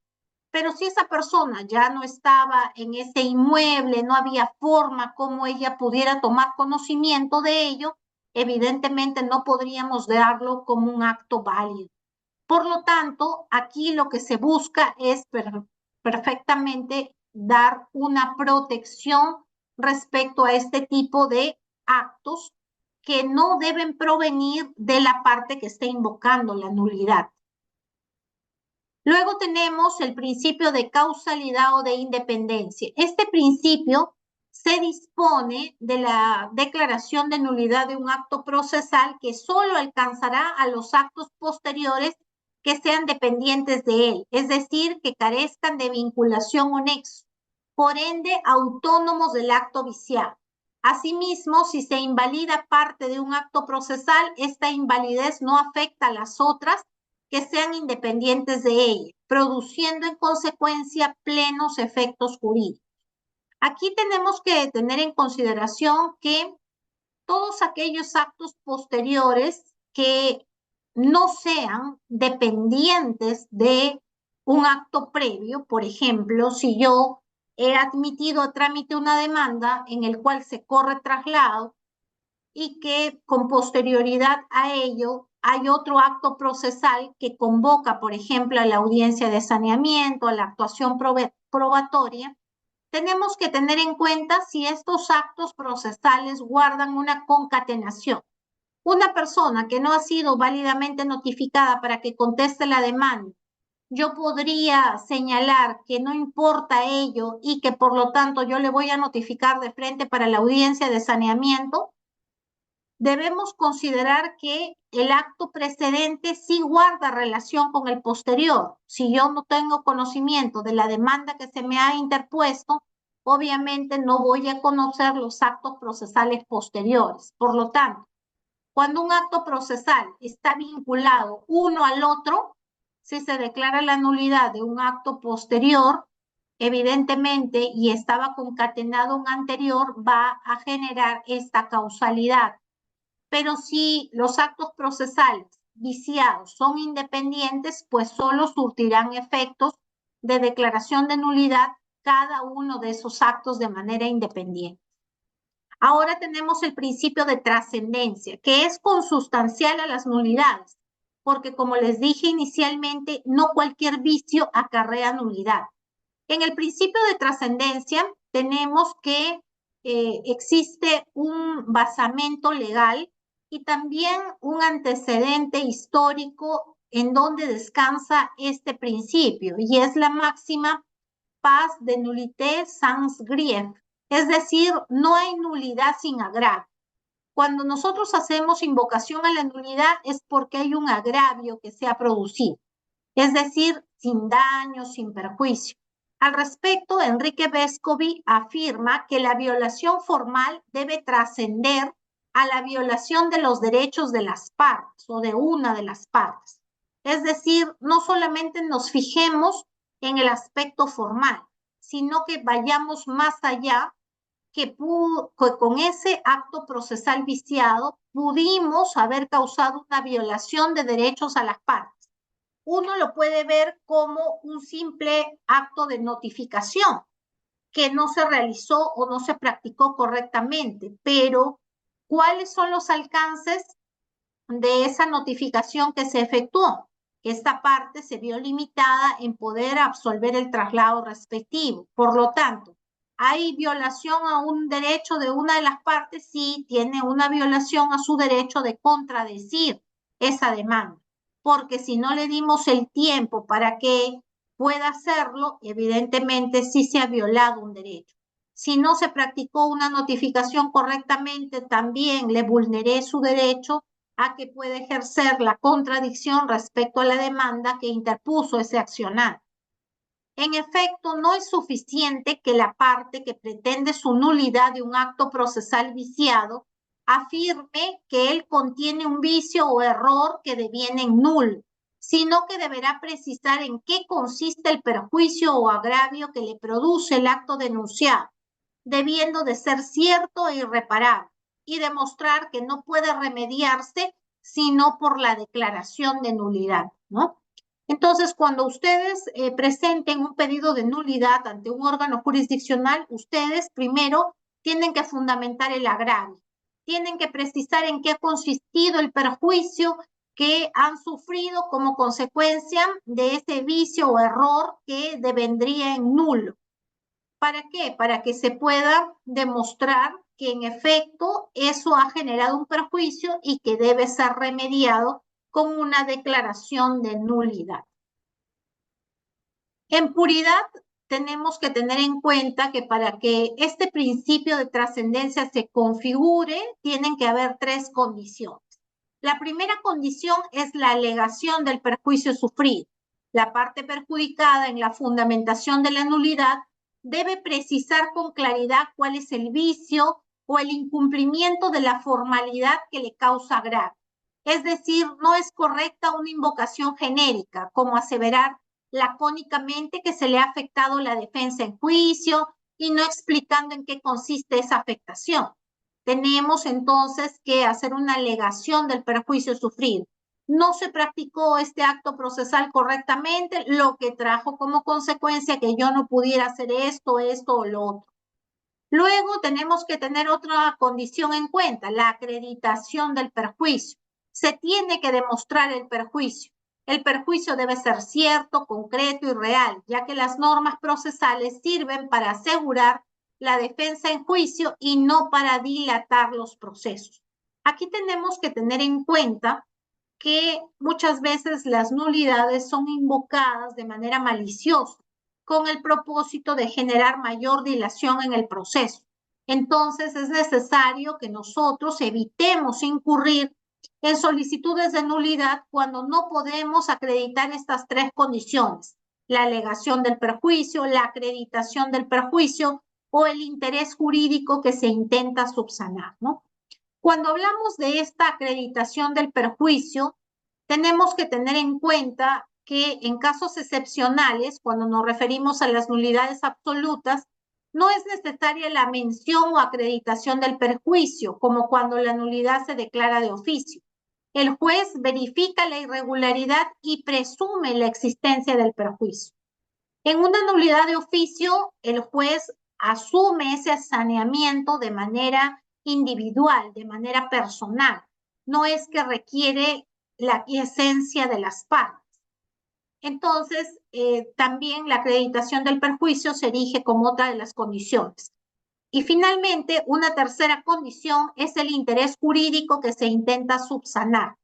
Pero si esa persona ya no estaba en ese inmueble, no había forma como ella pudiera tomar conocimiento de ello, evidentemente no podríamos darlo como un acto válido. Por lo tanto, aquí lo que se busca es perfectamente dar una protección respecto a este tipo de actos que no deben provenir de la parte que esté invocando la nulidad. Luego tenemos el principio de causalidad o de independencia. Este principio se dispone de la declaración de nulidad de un acto procesal que solo alcanzará a los actos posteriores que sean dependientes de él, es decir, que carezcan de vinculación o nexo, por ende autónomos del acto viciado. Asimismo, si se invalida parte de un acto procesal, esta invalidez no afecta a las otras que sean independientes de ella, produciendo en consecuencia plenos efectos jurídicos. Aquí tenemos que tener en consideración que todos aquellos actos posteriores que no sean dependientes de un acto previo, por ejemplo, si yo he admitido a trámite una demanda en el cual se corre traslado y que con posterioridad a ello hay otro acto procesal que convoca, por ejemplo, a la audiencia de saneamiento, a la actuación probatoria, tenemos que tener en cuenta si estos actos procesales guardan una concatenación. Una persona que no ha sido válidamente notificada para que conteste la demanda, yo podría señalar que no importa ello y que por lo tanto yo le voy a notificar de frente para la audiencia de saneamiento. Debemos considerar que el acto precedente sí guarda relación con el posterior. Si yo no tengo conocimiento de la demanda que se me ha interpuesto, obviamente no voy a conocer los actos procesales posteriores. Por lo tanto, cuando un acto procesal está vinculado uno al otro, si se declara la nulidad de un acto posterior, evidentemente, y estaba concatenado un anterior, va a generar esta causalidad. Pero si los actos procesales viciados son independientes, pues solo surtirán efectos de declaración de nulidad cada uno de esos actos de manera independiente. Ahora tenemos el principio de trascendencia, que es consustancial a las nulidades, porque como les dije inicialmente, no cualquier vicio acarrea nulidad. En el principio de trascendencia tenemos que existe un basamento legal y también un antecedente histórico en donde descansa este principio, y es la máxima pas de nullité sans grief, es decir, no hay nulidad sin agravio. Cuando nosotros hacemos invocación a la nulidad es porque hay un agravio que se ha producido, es decir, sin daño, sin perjuicio. Al respecto, Enrique Vescovi afirma que la violación formal debe trascender a la violación de los derechos de las partes o de una de las partes. Es decir, no solamente nos fijemos en el aspecto formal, sino que vayamos más allá, que con ese acto procesal viciado pudimos haber causado una violación de derechos a las partes. Uno lo puede ver como un simple acto de notificación que no se realizó o no se practicó correctamente, pero ¿cuáles son los alcances de esa notificación que se efectuó? Esta parte se vio limitada en poder absolver el traslado respectivo. Por lo tanto, ¿hay violación a un derecho de una de las partes? Sí, tiene una violación a su derecho de contradecir esa demanda, porque si no le dimos el tiempo para que pueda hacerlo, evidentemente sí se ha violado un derecho. Si no se practicó una notificación correctamente, también le vulneré su derecho a que pueda ejercer la contradicción respecto a la demanda que interpuso ese accionante. En efecto, no es suficiente que la parte que pretende su nulidad de un acto procesal viciado afirme que él contiene un vicio o error que deviene en nulo, sino que deberá precisar en qué consiste el perjuicio o agravio que le produce el acto denunciado, debiendo de ser cierto e irreparable, y demostrar que no puede remediarse sino por la declaración de nulidad, ¿no? Entonces, cuando ustedes presenten un pedido de nulidad ante un órgano jurisdiccional, ustedes primero tienen que fundamentar el agravio, tienen que precisar en qué ha consistido el perjuicio que han sufrido como consecuencia de ese vicio o error que devendría en nulo. ¿Para qué? Para que se pueda demostrar que en efecto eso ha generado un perjuicio y que debe ser remediado con una declaración de nulidad. En puridad, tenemos que tener en cuenta que para que este principio de trascendencia se configure, tienen que haber tres condiciones. La primera condición es la alegación del perjuicio sufrido. La parte perjudicada en la fundamentación de la nulidad debe precisar con claridad cuál es el vicio o el incumplimiento de la formalidad que le causa agravio. Es decir, no es correcta una invocación genérica, como aseverar lacónicamente que se le ha afectado la defensa en juicio y no explicando en qué consiste esa afectación. Tenemos entonces que hacer una alegación del perjuicio sufrido. No se practicó este acto procesal correctamente, lo que trajo como consecuencia que yo no pudiera hacer esto o lo otro. Luego tenemos que tener otra condición en cuenta, la acreditación del perjuicio. Se tiene que demostrar el perjuicio. El perjuicio debe ser cierto, concreto y real, ya que las normas procesales sirven para asegurar la defensa en juicio y no para dilatar los procesos. Aquí tenemos que tener en cuenta que muchas veces las nulidades son invocadas de manera maliciosa, con el propósito de generar mayor dilación en el proceso. Entonces es necesario que nosotros evitemos incurrir en solicitudes de nulidad cuando no podemos acreditar estas tres condiciones: la alegación del perjuicio, la acreditación del perjuicio o el interés jurídico que se intenta subsanar, ¿no? Cuando hablamos de esta acreditación del perjuicio, tenemos que tener en cuenta que en casos excepcionales, cuando nos referimos a las nulidades absolutas, no es necesaria la mención o acreditación del perjuicio, como cuando la nulidad se declara de oficio. El juez verifica la irregularidad y presume la existencia del perjuicio. En una nulidad de oficio, el juez asume ese saneamiento de manera individual, de manera personal. No es que requiere la esencia de las partes. Entonces, también la acreditación del perjuicio se erige como otra de las condiciones. Y finalmente, una tercera condición es el interés jurídico que se intenta subsanar.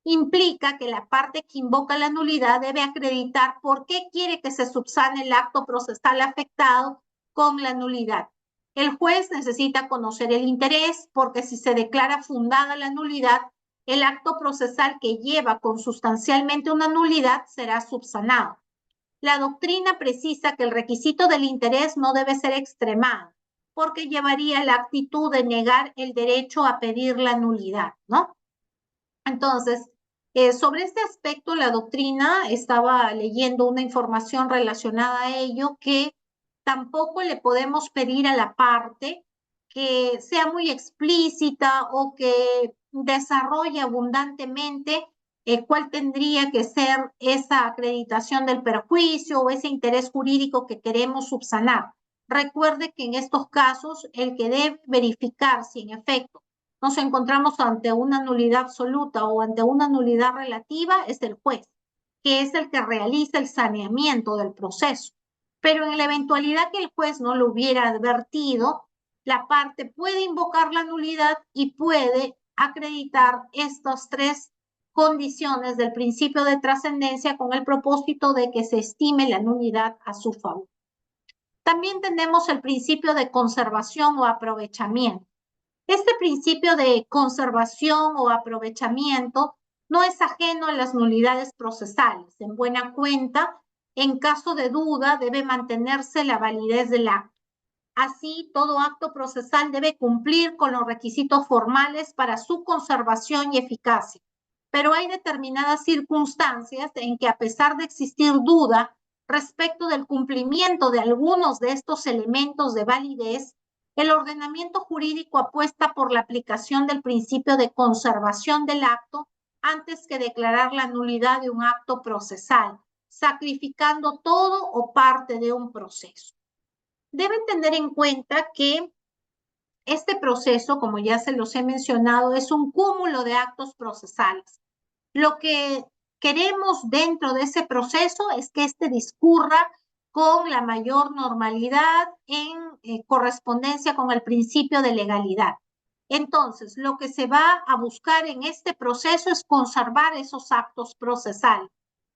Implica que la parte que invoca la nulidad debe acreditar por qué quiere que se subsane el acto procesal afectado con la nulidad. El juez necesita conocer el interés porque si se declara fundada la nulidad, el acto procesal que lleva consustancialmente una nulidad será subsanado. La doctrina precisa que el requisito del interés no debe ser extremado, porque llevaría la actitud de negar el derecho a pedir la nulidad, ¿no? Entonces, sobre este aspecto, la doctrina estaba leyendo una información relacionada a ello que tampoco le podemos pedir a la parte que sea muy explícita o que desarrolle abundantemente cuál tendría que ser esa acreditación del perjuicio o ese interés jurídico que queremos subsanar. Recuerde que en estos casos el que debe verificar si en efecto nos encontramos ante una nulidad absoluta o ante una nulidad relativa es el juez, que es el que realiza el saneamiento del proceso. Pero en la eventualidad que el juez no lo hubiera advertido, la parte puede invocar la nulidad y puede acreditar estas tres condiciones del principio de trascendencia con el propósito de que se estime la nulidad a su favor. También tenemos el principio de conservación o aprovechamiento. Este principio de conservación o aprovechamiento no es ajeno a las nulidades procesales. En buena cuenta, en caso de duda, debe mantenerse la validez del acto. Así, todo acto procesal debe cumplir con los requisitos formales para su conservación y eficacia. Pero hay determinadas circunstancias en que, a pesar de existir duda respecto del cumplimiento de algunos de estos elementos de validez, el ordenamiento jurídico apuesta por la aplicación del principio de conservación del acto antes que declarar la nulidad de un acto procesal, sacrificando todo o parte de un proceso. Deben tener en cuenta que este proceso, como ya se los he mencionado, es un cúmulo de actos procesales. Lo que queremos dentro de ese proceso es que este discurra con la mayor normalidad en correspondencia con el principio de legalidad. Entonces, lo que se va a buscar en este proceso es conservar esos actos procesales,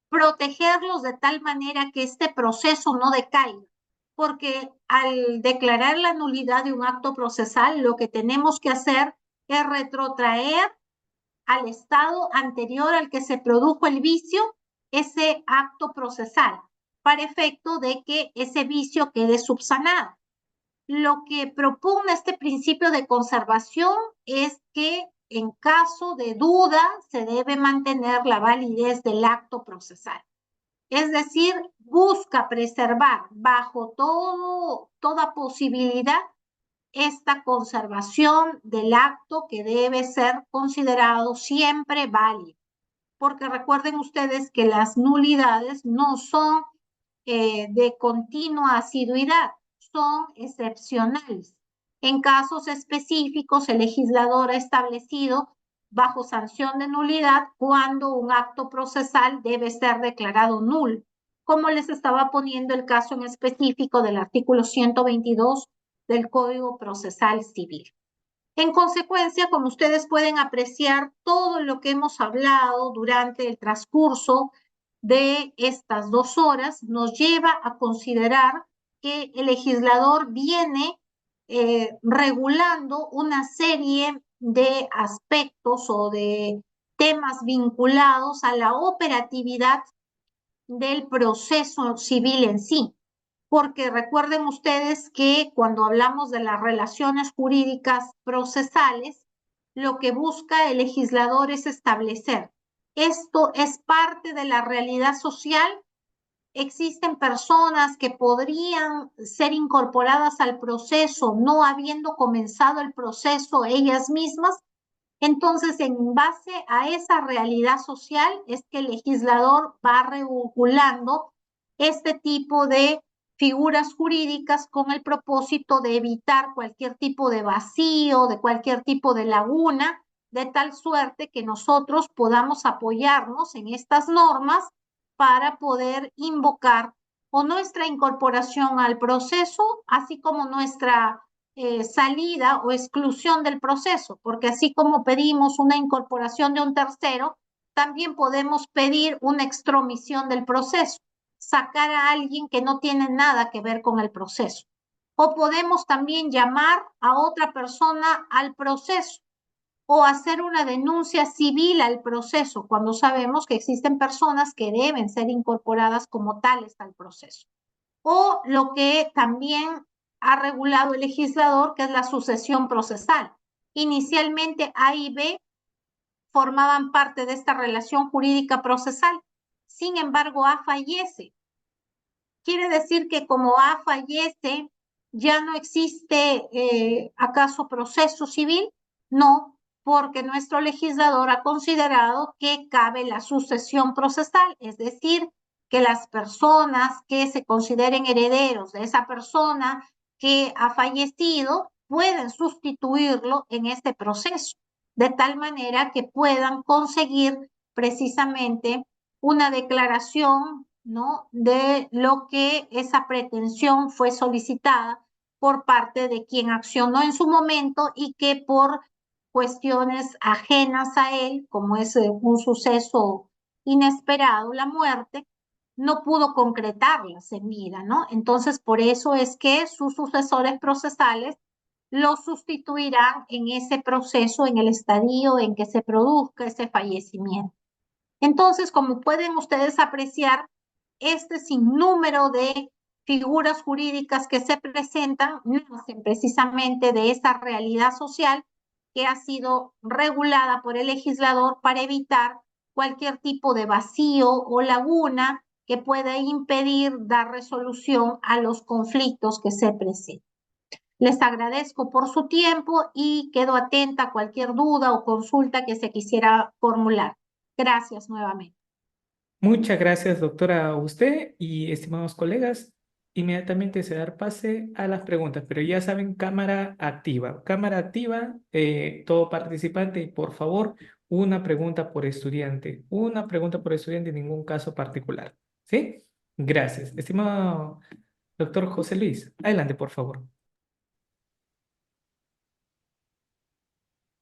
protegerlos de tal manera que este proceso no decaiga, porque al declarar la nulidad de un acto procesal, lo que tenemos que hacer es retrotraer al estado anterior al que se produjo el vicio ese acto procesal, para efecto de que ese vicio quede subsanado. Lo que propone este principio de conservación es que en caso de duda se debe mantener la validez del acto procesal. Es decir, busca preservar bajo toda posibilidad esta conservación del acto que debe ser considerado siempre válido. Porque recuerden ustedes que las nulidades no son de continua asiduidad, son excepcionales. En casos específicos, el legislador ha establecido bajo sanción de nulidad cuando un acto procesal debe ser declarado nulo, como les estaba poniendo el caso en específico del artículo 122 del Código Procesal Civil. En consecuencia, como ustedes pueden apreciar, todo lo que hemos hablado durante el transcurso de estas 2 horas nos lleva a considerar que el legislador viene regulando una serie de aspectos o de temas vinculados a la operatividad del proceso civil en sí. Porque recuerden ustedes que cuando hablamos de las relaciones jurídicas procesales, lo que busca el legislador es establecer. Esto es parte de la realidad social. Existen personas que podrían ser incorporadas al proceso no habiendo comenzado el proceso ellas mismas. Entonces, en base a esa realidad social es que el legislador va regulando este tipo de figuras jurídicas con el propósito de evitar cualquier tipo de vacío, de cualquier tipo de laguna, de tal suerte que nosotros podamos apoyarnos en estas normas para poder invocar o nuestra incorporación al proceso, así como nuestra salida o exclusión del proceso, porque así como pedimos una incorporación de un tercero, también podemos pedir una extromisión del proceso, sacar a alguien que no tiene nada que ver con el proceso. O podemos también llamar a otra persona al proceso o hacer una denuncia civil al proceso cuando sabemos que existen personas que deben ser incorporadas como tales al proceso. O lo que también ha regulado el legislador, que es la sucesión procesal. Inicialmente A y B formaban parte de esta relación jurídica procesal. Sin embargo, A fallece. Quiere decir que como A fallece, ya no existe acaso proceso civil. No, porque nuestro legislador ha considerado que cabe la sucesión procesal, es decir, que las personas que se consideren herederos de esa persona que ha fallecido pueden sustituirlo en este proceso, de tal manera que puedan conseguir precisamente una declaración, ¿no?, de lo que esa pretensión fue solicitada por parte de quien accionó en su momento y que por cuestiones ajenas a él, como es un suceso inesperado, la muerte, no pudo concretarlas en vida, ¿no? Entonces, por eso es que sus sucesores procesales lo sustituirán en ese proceso, en el estadio en que se produzca ese fallecimiento. Entonces, como pueden ustedes apreciar, este sinnúmero de figuras jurídicas que se presentan nacen precisamente de esa realidad social que ha sido regulada por el legislador para evitar cualquier tipo de vacío o laguna que pueda impedir dar resolución a los conflictos que se presentan. Les agradezco por su tiempo y quedo atenta a cualquier duda o consulta que se quisiera formular. Gracias nuevamente. Muchas gracias, doctora, a usted y estimados colegas. Inmediatamente se da pase a las preguntas, pero ya saben, cámara activa. Cámara activa, todo participante, y por favor, una pregunta por estudiante. Una pregunta por estudiante, en ningún caso particular. ¿Sí? Gracias. Estimado doctor José Luis, adelante, por favor.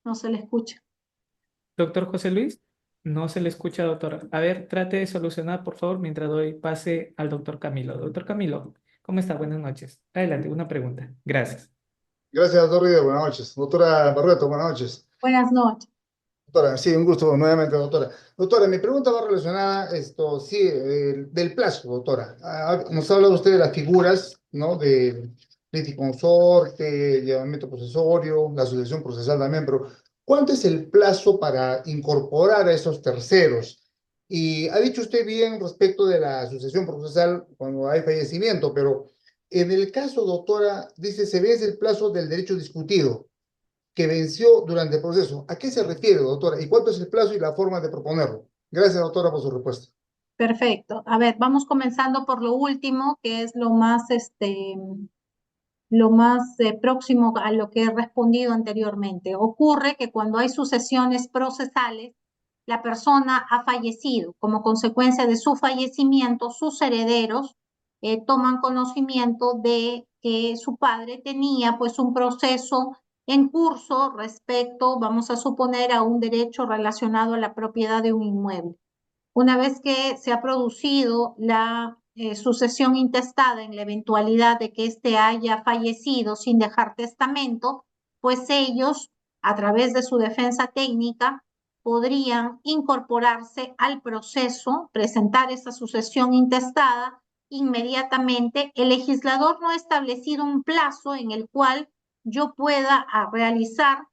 No se le escucha. Doctor José Luis, no se le escucha, doctor. A ver, trate de solucionar, por favor, mientras doy pase al doctor Camilo. Doctor Camilo, ¿cómo está? Buenas noches. Adelante, una pregunta. Gracias. Gracias, doctor Ríos. Buenas noches. Doctora Barreto, buenas noches. Buenas noches. Doctora, sí, un gusto nuevamente, doctora. Doctora, mi pregunta va relacionada, sí, del plazo, doctora. Nos ha hablado usted de las figuras, ¿no? De liticonsorte, llamamiento procesorio, la sucesión procesal también, pero ¿cuánto es el plazo para incorporar a esos terceros? Y ha dicho usted bien respecto de la sucesión procesal cuando hay fallecimiento, pero en el caso, doctora, dice, se vence el plazo del derecho discutido que venció durante el proceso. ¿A qué se refiere, doctora? ¿Y cuánto es el plazo y la forma de proponerlo? Gracias, doctora, por su respuesta. Perfecto. A ver, vamos comenzando por lo último, que es lo más próximo a lo que he respondido anteriormente. Ocurre que cuando hay sucesiones procesales, la persona ha fallecido. Como consecuencia de su fallecimiento, sus herederos toman conocimiento de que su padre tenía pues un proceso en curso respecto, vamos a suponer, a un derecho relacionado a la propiedad de un inmueble. Una vez que se ha producido la sucesión intestada en la eventualidad de que éste haya fallecido sin dejar testamento, pues ellos, a través de su defensa técnica, podrían incorporarse al proceso, presentar esa sucesión intestada inmediatamente. El legislador no ha establecido un plazo en el cual yo pueda realizar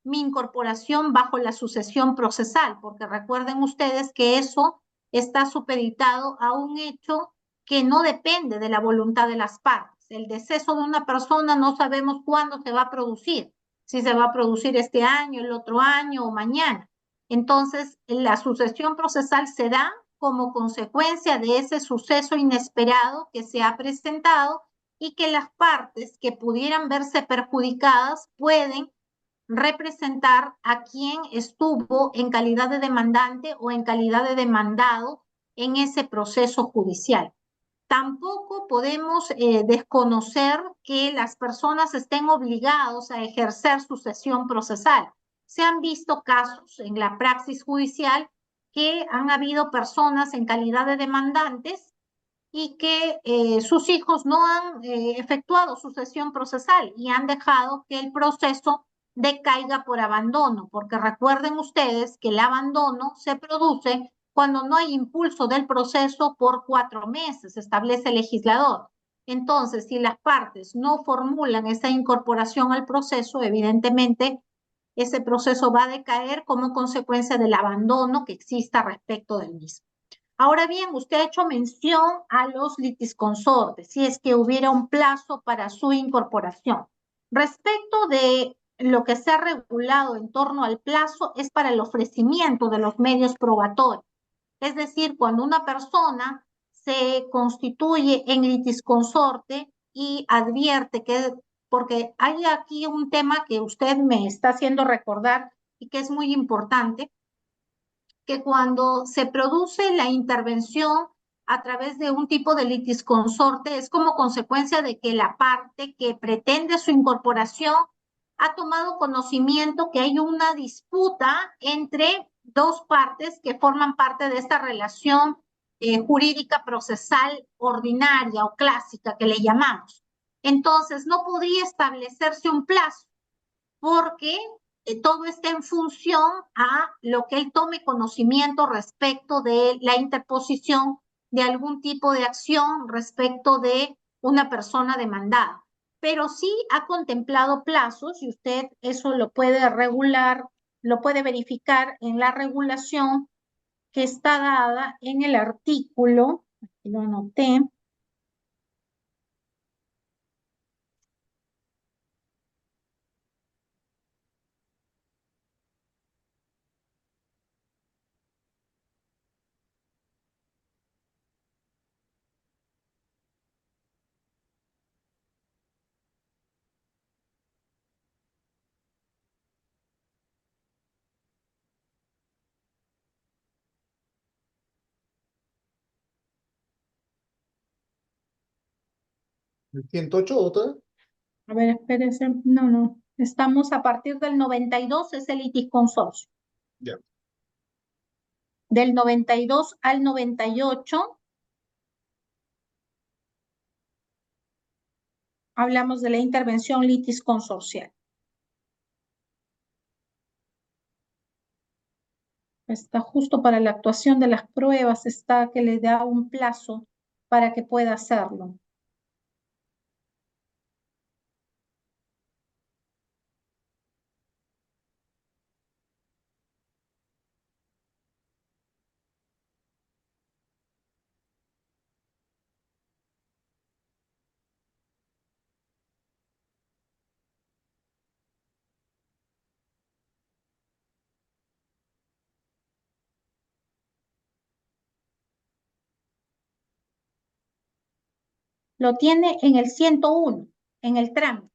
mi incorporación bajo la sucesión procesal, porque recuerden ustedes que eso está supeditado a un hecho que no depende de la voluntad de las partes. El deceso de una persona no sabemos cuándo se va a producir, si se va a producir este año, el otro año o mañana. Entonces, la sucesión procesal se da como consecuencia de ese suceso inesperado que se ha presentado y que las partes que pudieran verse perjudicadas pueden representar a quien estuvo en calidad de demandante o en calidad de demandado en ese proceso judicial. Tampoco podemos desconocer que las personas estén obligados a ejercer sucesión procesal. Se han visto casos en la praxis judicial que han habido personas en calidad de demandantes y que sus hijos no han efectuado sucesión procesal y han dejado que el proceso decaiga por abandono, porque recuerden ustedes que el abandono se produce cuando no hay impulso del proceso por 4 meses, establece el legislador. Entonces, si las partes no formulan esa incorporación al proceso, evidentemente ese proceso va a decaer como consecuencia del abandono que exista respecto del mismo. Ahora bien, usted ha hecho mención a los litisconsortes, si es que hubiera un plazo para su incorporación. Respecto de lo que se ha regulado en torno al plazo, es para el ofrecimiento de los medios probatorios. Es decir, cuando una persona se constituye en litisconsorte y advierte que, porque hay aquí un tema que usted me está haciendo recordar y que es muy importante, que cuando se produce la intervención a través de un tipo de litisconsorte es como consecuencia de que la parte que pretende su incorporación ha tomado conocimiento que hay una disputa entre dos partes que forman parte de esta relación jurídica procesal ordinaria o clásica que le llamamos. Entonces, no podría establecerse un plazo porque todo está en función a lo que él tome conocimiento respecto de la interposición de algún tipo de acción respecto de una persona demandada. Pero sí ha contemplado plazos y usted eso lo puede regular, lo puede verificar en la regulación que está dada en el artículo, aquí lo anoté, ¿El 108, doctora? a ver, espérese, no, estamos a partir del 92, es el litisconsorcio. Ya. Del 92 al 98 hablamos de la intervención litisconsorcial. Está justo para la actuación de las pruebas, está que le da un plazo para que pueda hacerlo. Lo tiene en el 101, en el trámite.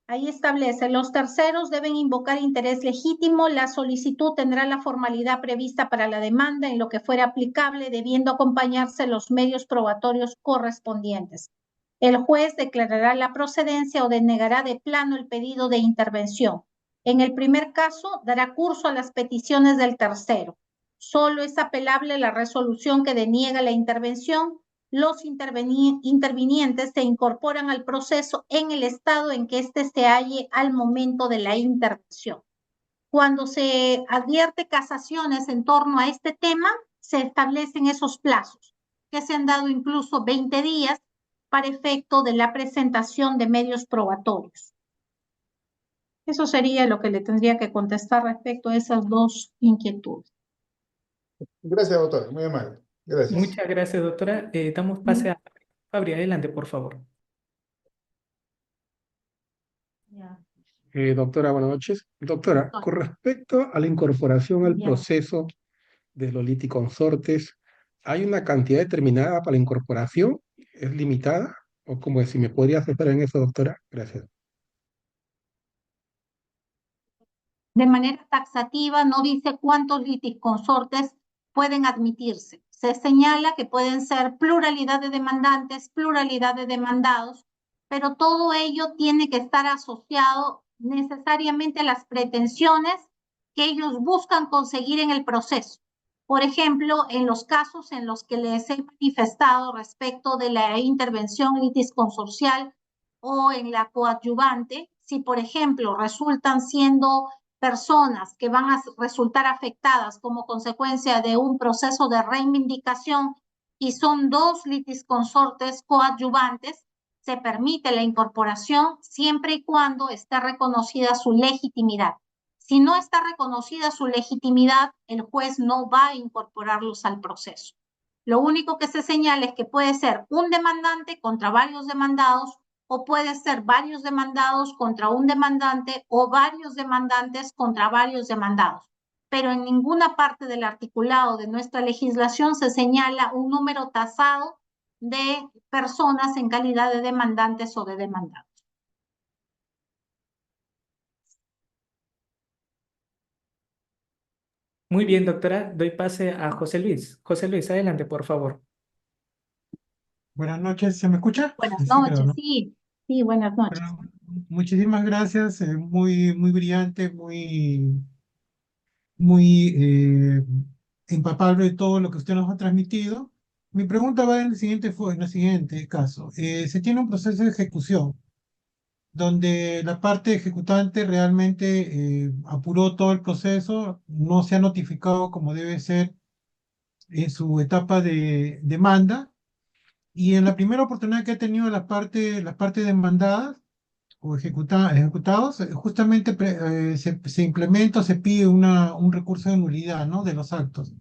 Ahí establece, los terceros deben invocar interés legítimo, la solicitud tendrá la formalidad prevista para la demanda en lo que fuera aplicable, debiendo acompañarse los medios probatorios correspondientes. El juez declarará la procedencia o denegará de plano el pedido de intervención. En el primer caso, dará curso a las peticiones del tercero. Solo es apelable la resolución que deniega la intervención. Los intervinientes se incorporan al proceso en el estado en que éste se halle al momento de la intervención. Cuando se advierte casaciones en torno a este tema, se establecen esos plazos, que se han dado incluso 20 días para efecto de la presentación de medios probatorios. Eso sería lo que le tendría que contestar respecto a esas dos inquietudes. Gracias, doctora. Muy amable. Gracias. Muchas gracias, doctora. Damos pase a Fabri. Adelante, por favor. Doctora, buenas noches. Doctora, con respecto a la incorporación al proceso de los liticonsortes, ¿hay una cantidad determinada para la incorporación? ¿Es limitada? ¿O cómo es? Si me podría asesorar en eso, doctora. Gracias. De manera taxativa no dice cuántos litisconsortes pueden admitirse. Se señala que pueden ser pluralidad de demandantes, pluralidad de demandados, pero todo ello tiene que estar asociado necesariamente a las pretensiones que ellos buscan conseguir en el proceso. Por ejemplo, en los casos en los que les he manifestado respecto de la intervención litis consorcial o en la coadyuvante, si por ejemplo resultan siendo personas que van a resultar afectadas como consecuencia de un proceso de reivindicación y son dos litisconsortes coadyuvantes, se permite la incorporación siempre y cuando esté reconocida su legitimidad. Si no está reconocida su legitimidad, el juez no va a incorporarlos al proceso. Lo único que se señala es que puede ser un demandante contra varios demandados o puede ser varios demandados contra un demandante o varios demandantes contra varios demandados. Pero en ninguna parte del articulado de nuestra legislación se señala un número tasado de personas en calidad de demandantes o de demandados. Muy bien, doctora. Doy pase a José Luis. José Luis, adelante, por favor. Buenas noches, ¿se me escucha? Buenas Sí, creo, noches, ¿no? sí, buenas noches. Bueno, muchísimas gracias, muy brillante, muy empapable de todo lo que usted nos ha transmitido. Mi pregunta va en el siguiente caso. Se tiene un proceso de ejecución donde la parte ejecutante realmente apuró todo el proceso, no se ha notificado como debe ser en su etapa de demanda. Y en la primera oportunidad que ha tenido las partes demandadas o ejecutados, justamente se implementa, se pide un recurso de nulidad, ¿no? De los actos.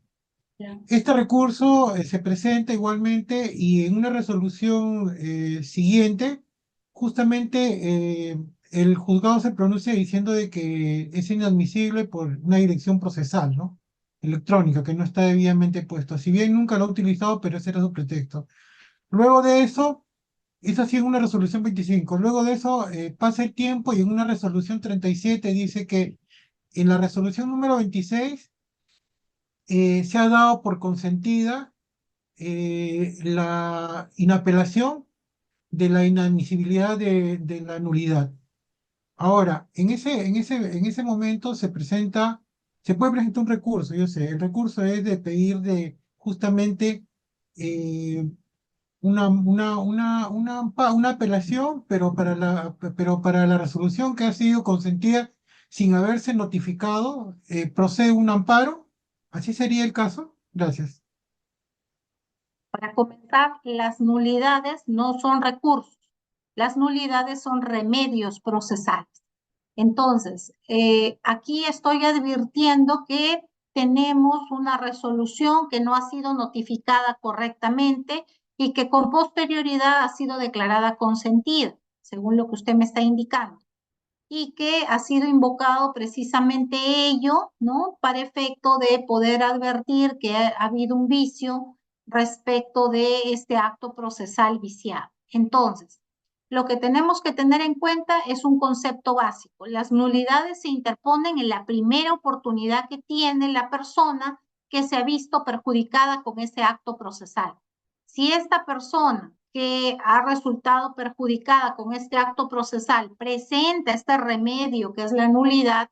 Ya. Este recurso se presenta igualmente y en una resolución siguiente, justamente el juzgado se pronuncia diciendo de que es inadmisible por una dirección procesal, ¿no? Electrónica, que no está debidamente puesto. Si bien nunca lo ha utilizado, pero ese era su pretexto. Luego de eso, es así en una resolución 25. Luego de eso pasa el tiempo y en una resolución 37 dice que en la resolución número 26 se ha dado por consentida la inapelación de la inadmisibilidad de la nulidad. Ahora, en ese momento se puede presentar un recurso, yo sé, el recurso es de pedir de justamente eh, una apelación, pero para la resolución que ha sido consentida sin haberse notificado, procede un amparo. ¿Así sería el caso? Gracias. Para comenzar, las nulidades no son recursos, las nulidades son remedios procesales. Entonces, aquí estoy advirtiendo que tenemos una resolución que no ha sido notificada correctamente y que con posterioridad ha sido declarada consentida, según lo que usted me está indicando, y que ha sido invocado precisamente ello, ¿no? Para efecto de poder advertir que ha habido un vicio respecto de este acto procesal viciado. Entonces, lo que tenemos que tener en cuenta es un concepto básico. Las nulidades se interponen en la primera oportunidad que tiene la persona que se ha visto perjudicada con ese acto procesal. Si esta persona que ha resultado perjudicada con este acto procesal presenta este remedio que es la nulidad,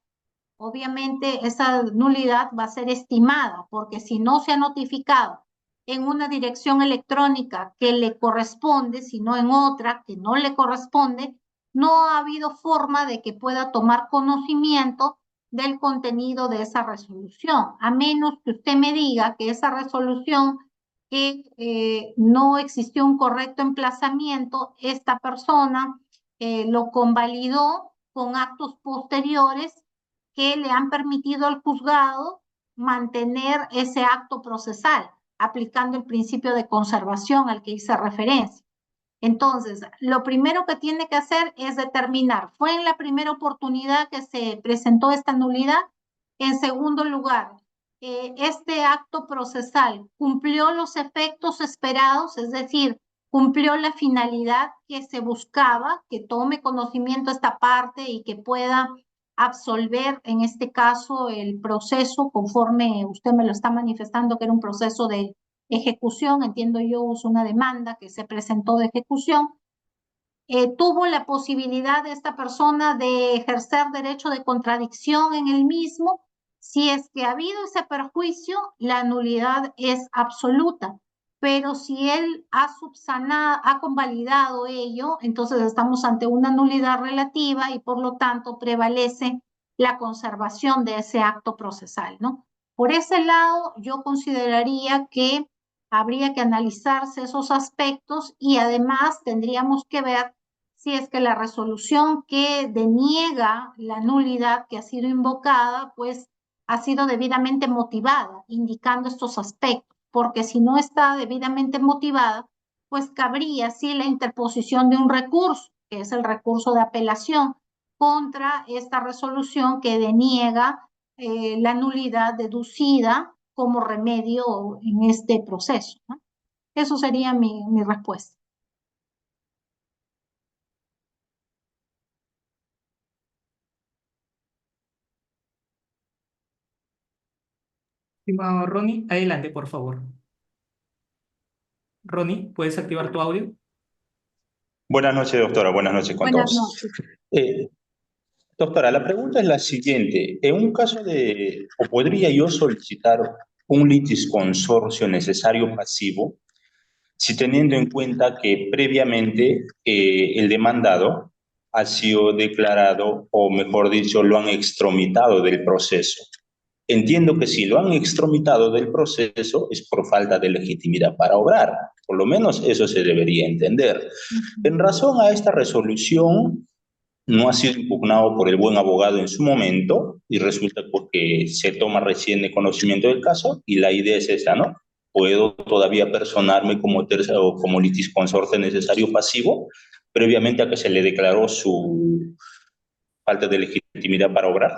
obviamente esa nulidad va a ser estimada, porque si no se ha notificado en una dirección electrónica que le corresponde, sino en otra que no le corresponde, no ha habido forma de que pueda tomar conocimiento del contenido de esa resolución, a menos que usted me diga que esa resolución que no existió un correcto emplazamiento, esta persona lo convalidó con actos posteriores que le han permitido al juzgado mantener ese acto procesal, aplicando el principio de conservación al que hice referencia. Entonces, lo primero que tiene que hacer es determinar, ¿fue en la primera oportunidad que se presentó esta nulidad? En segundo lugar, este acto procesal cumplió los efectos esperados, es decir, cumplió la finalidad que se buscaba, que tome conocimiento esta parte y que pueda absolver, en este caso, el proceso conforme usted me lo está manifestando, que era un proceso de ejecución, entiendo yo, es una demanda que se presentó de ejecución. Tuvo la posibilidad de esta persona de ejercer derecho de contradicción en el mismo. Si es que ha habido ese perjuicio, la nulidad es absoluta. Pero si él ha subsanado, ha convalidado ello, entonces estamos ante una nulidad relativa y por lo tanto prevalece la conservación de ese acto procesal, ¿no? Por ese lado, yo consideraría que habría que analizarse esos aspectos y además tendríamos que ver si es que la resolución que deniega la nulidad que ha sido invocada, pues ha sido debidamente motivada, indicando estos aspectos, porque si no está debidamente motivada, pues cabría sí la interposición de un recurso, que es el recurso de apelación, contra esta resolución que deniega la nulidad deducida como remedio en este proceso, ¿no? Eso sería mi respuesta. Estimado Ronnie, adelante, por favor. Ronnie, ¿puedes activar tu audio? Buenas noches, doctora. Buenas noches con Buenas todos. noches. Doctora, la pregunta es la siguiente. En un caso de, o podría yo solicitar un litisconsorcio necesario pasivo, si teniendo en cuenta que previamente el demandado ha sido declarado, o mejor dicho, lo han extromitado del proceso. Entiendo que si lo han extromitado del proceso es por falta de legitimidad para obrar. Por lo menos eso se debería entender. En razón a esta resolución, no ha sido impugnado por el buen abogado en su momento y resulta porque se toma recién de conocimiento del caso y la idea es esa, ¿no? Puedo todavía personarme como tercero o como litisconsorte necesario pasivo previamente a que se le declaró su falta de legitimidad para obrar.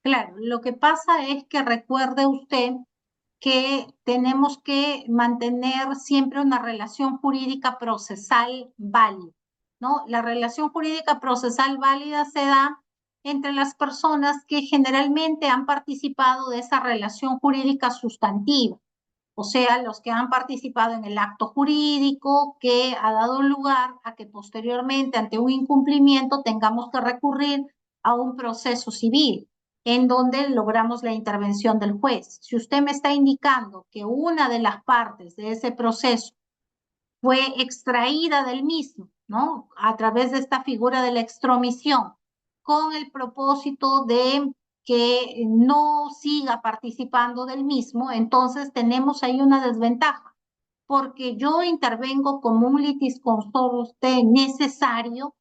Claro, lo que pasa es que recuerde usted que tenemos que mantener siempre una relación jurídica procesal válida, ¿no? La relación jurídica procesal válida se da entre las personas que generalmente han participado de esa relación jurídica sustantiva, o sea, los que han participado en el acto jurídico que ha dado lugar a que posteriormente, ante un incumplimiento, tengamos que recurrir a un proceso civil en donde logramos la intervención del juez. Si usted me está indicando que una de las partes de ese proceso fue extraída del mismo, ¿no? A través de esta figura de la extromisión, con el propósito de que no siga participando del mismo, entonces tenemos ahí una desventaja, porque yo intervengo como un litisconsorte necesario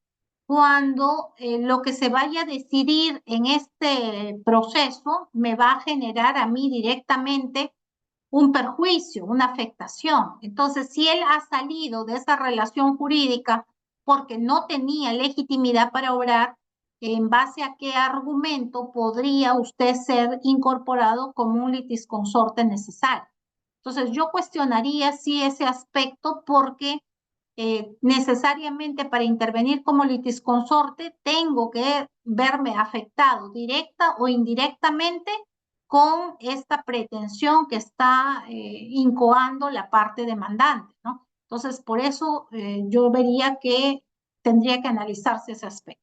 cuando lo que se vaya a decidir en este proceso me va a generar a mí directamente un perjuicio, una afectación. Entonces, si él ha salido de esa relación jurídica porque no tenía legitimidad para obrar, ¿en base a qué argumento podría usted ser incorporado como un litisconsorte necesario? Entonces, yo cuestionaría si ese aspecto, porque necesariamente para intervenir como litisconsorte tengo que verme afectado directa o indirectamente con esta pretensión que está incoando la parte demandante, ¿no? Entonces, por eso yo vería que tendría que analizarse ese aspecto.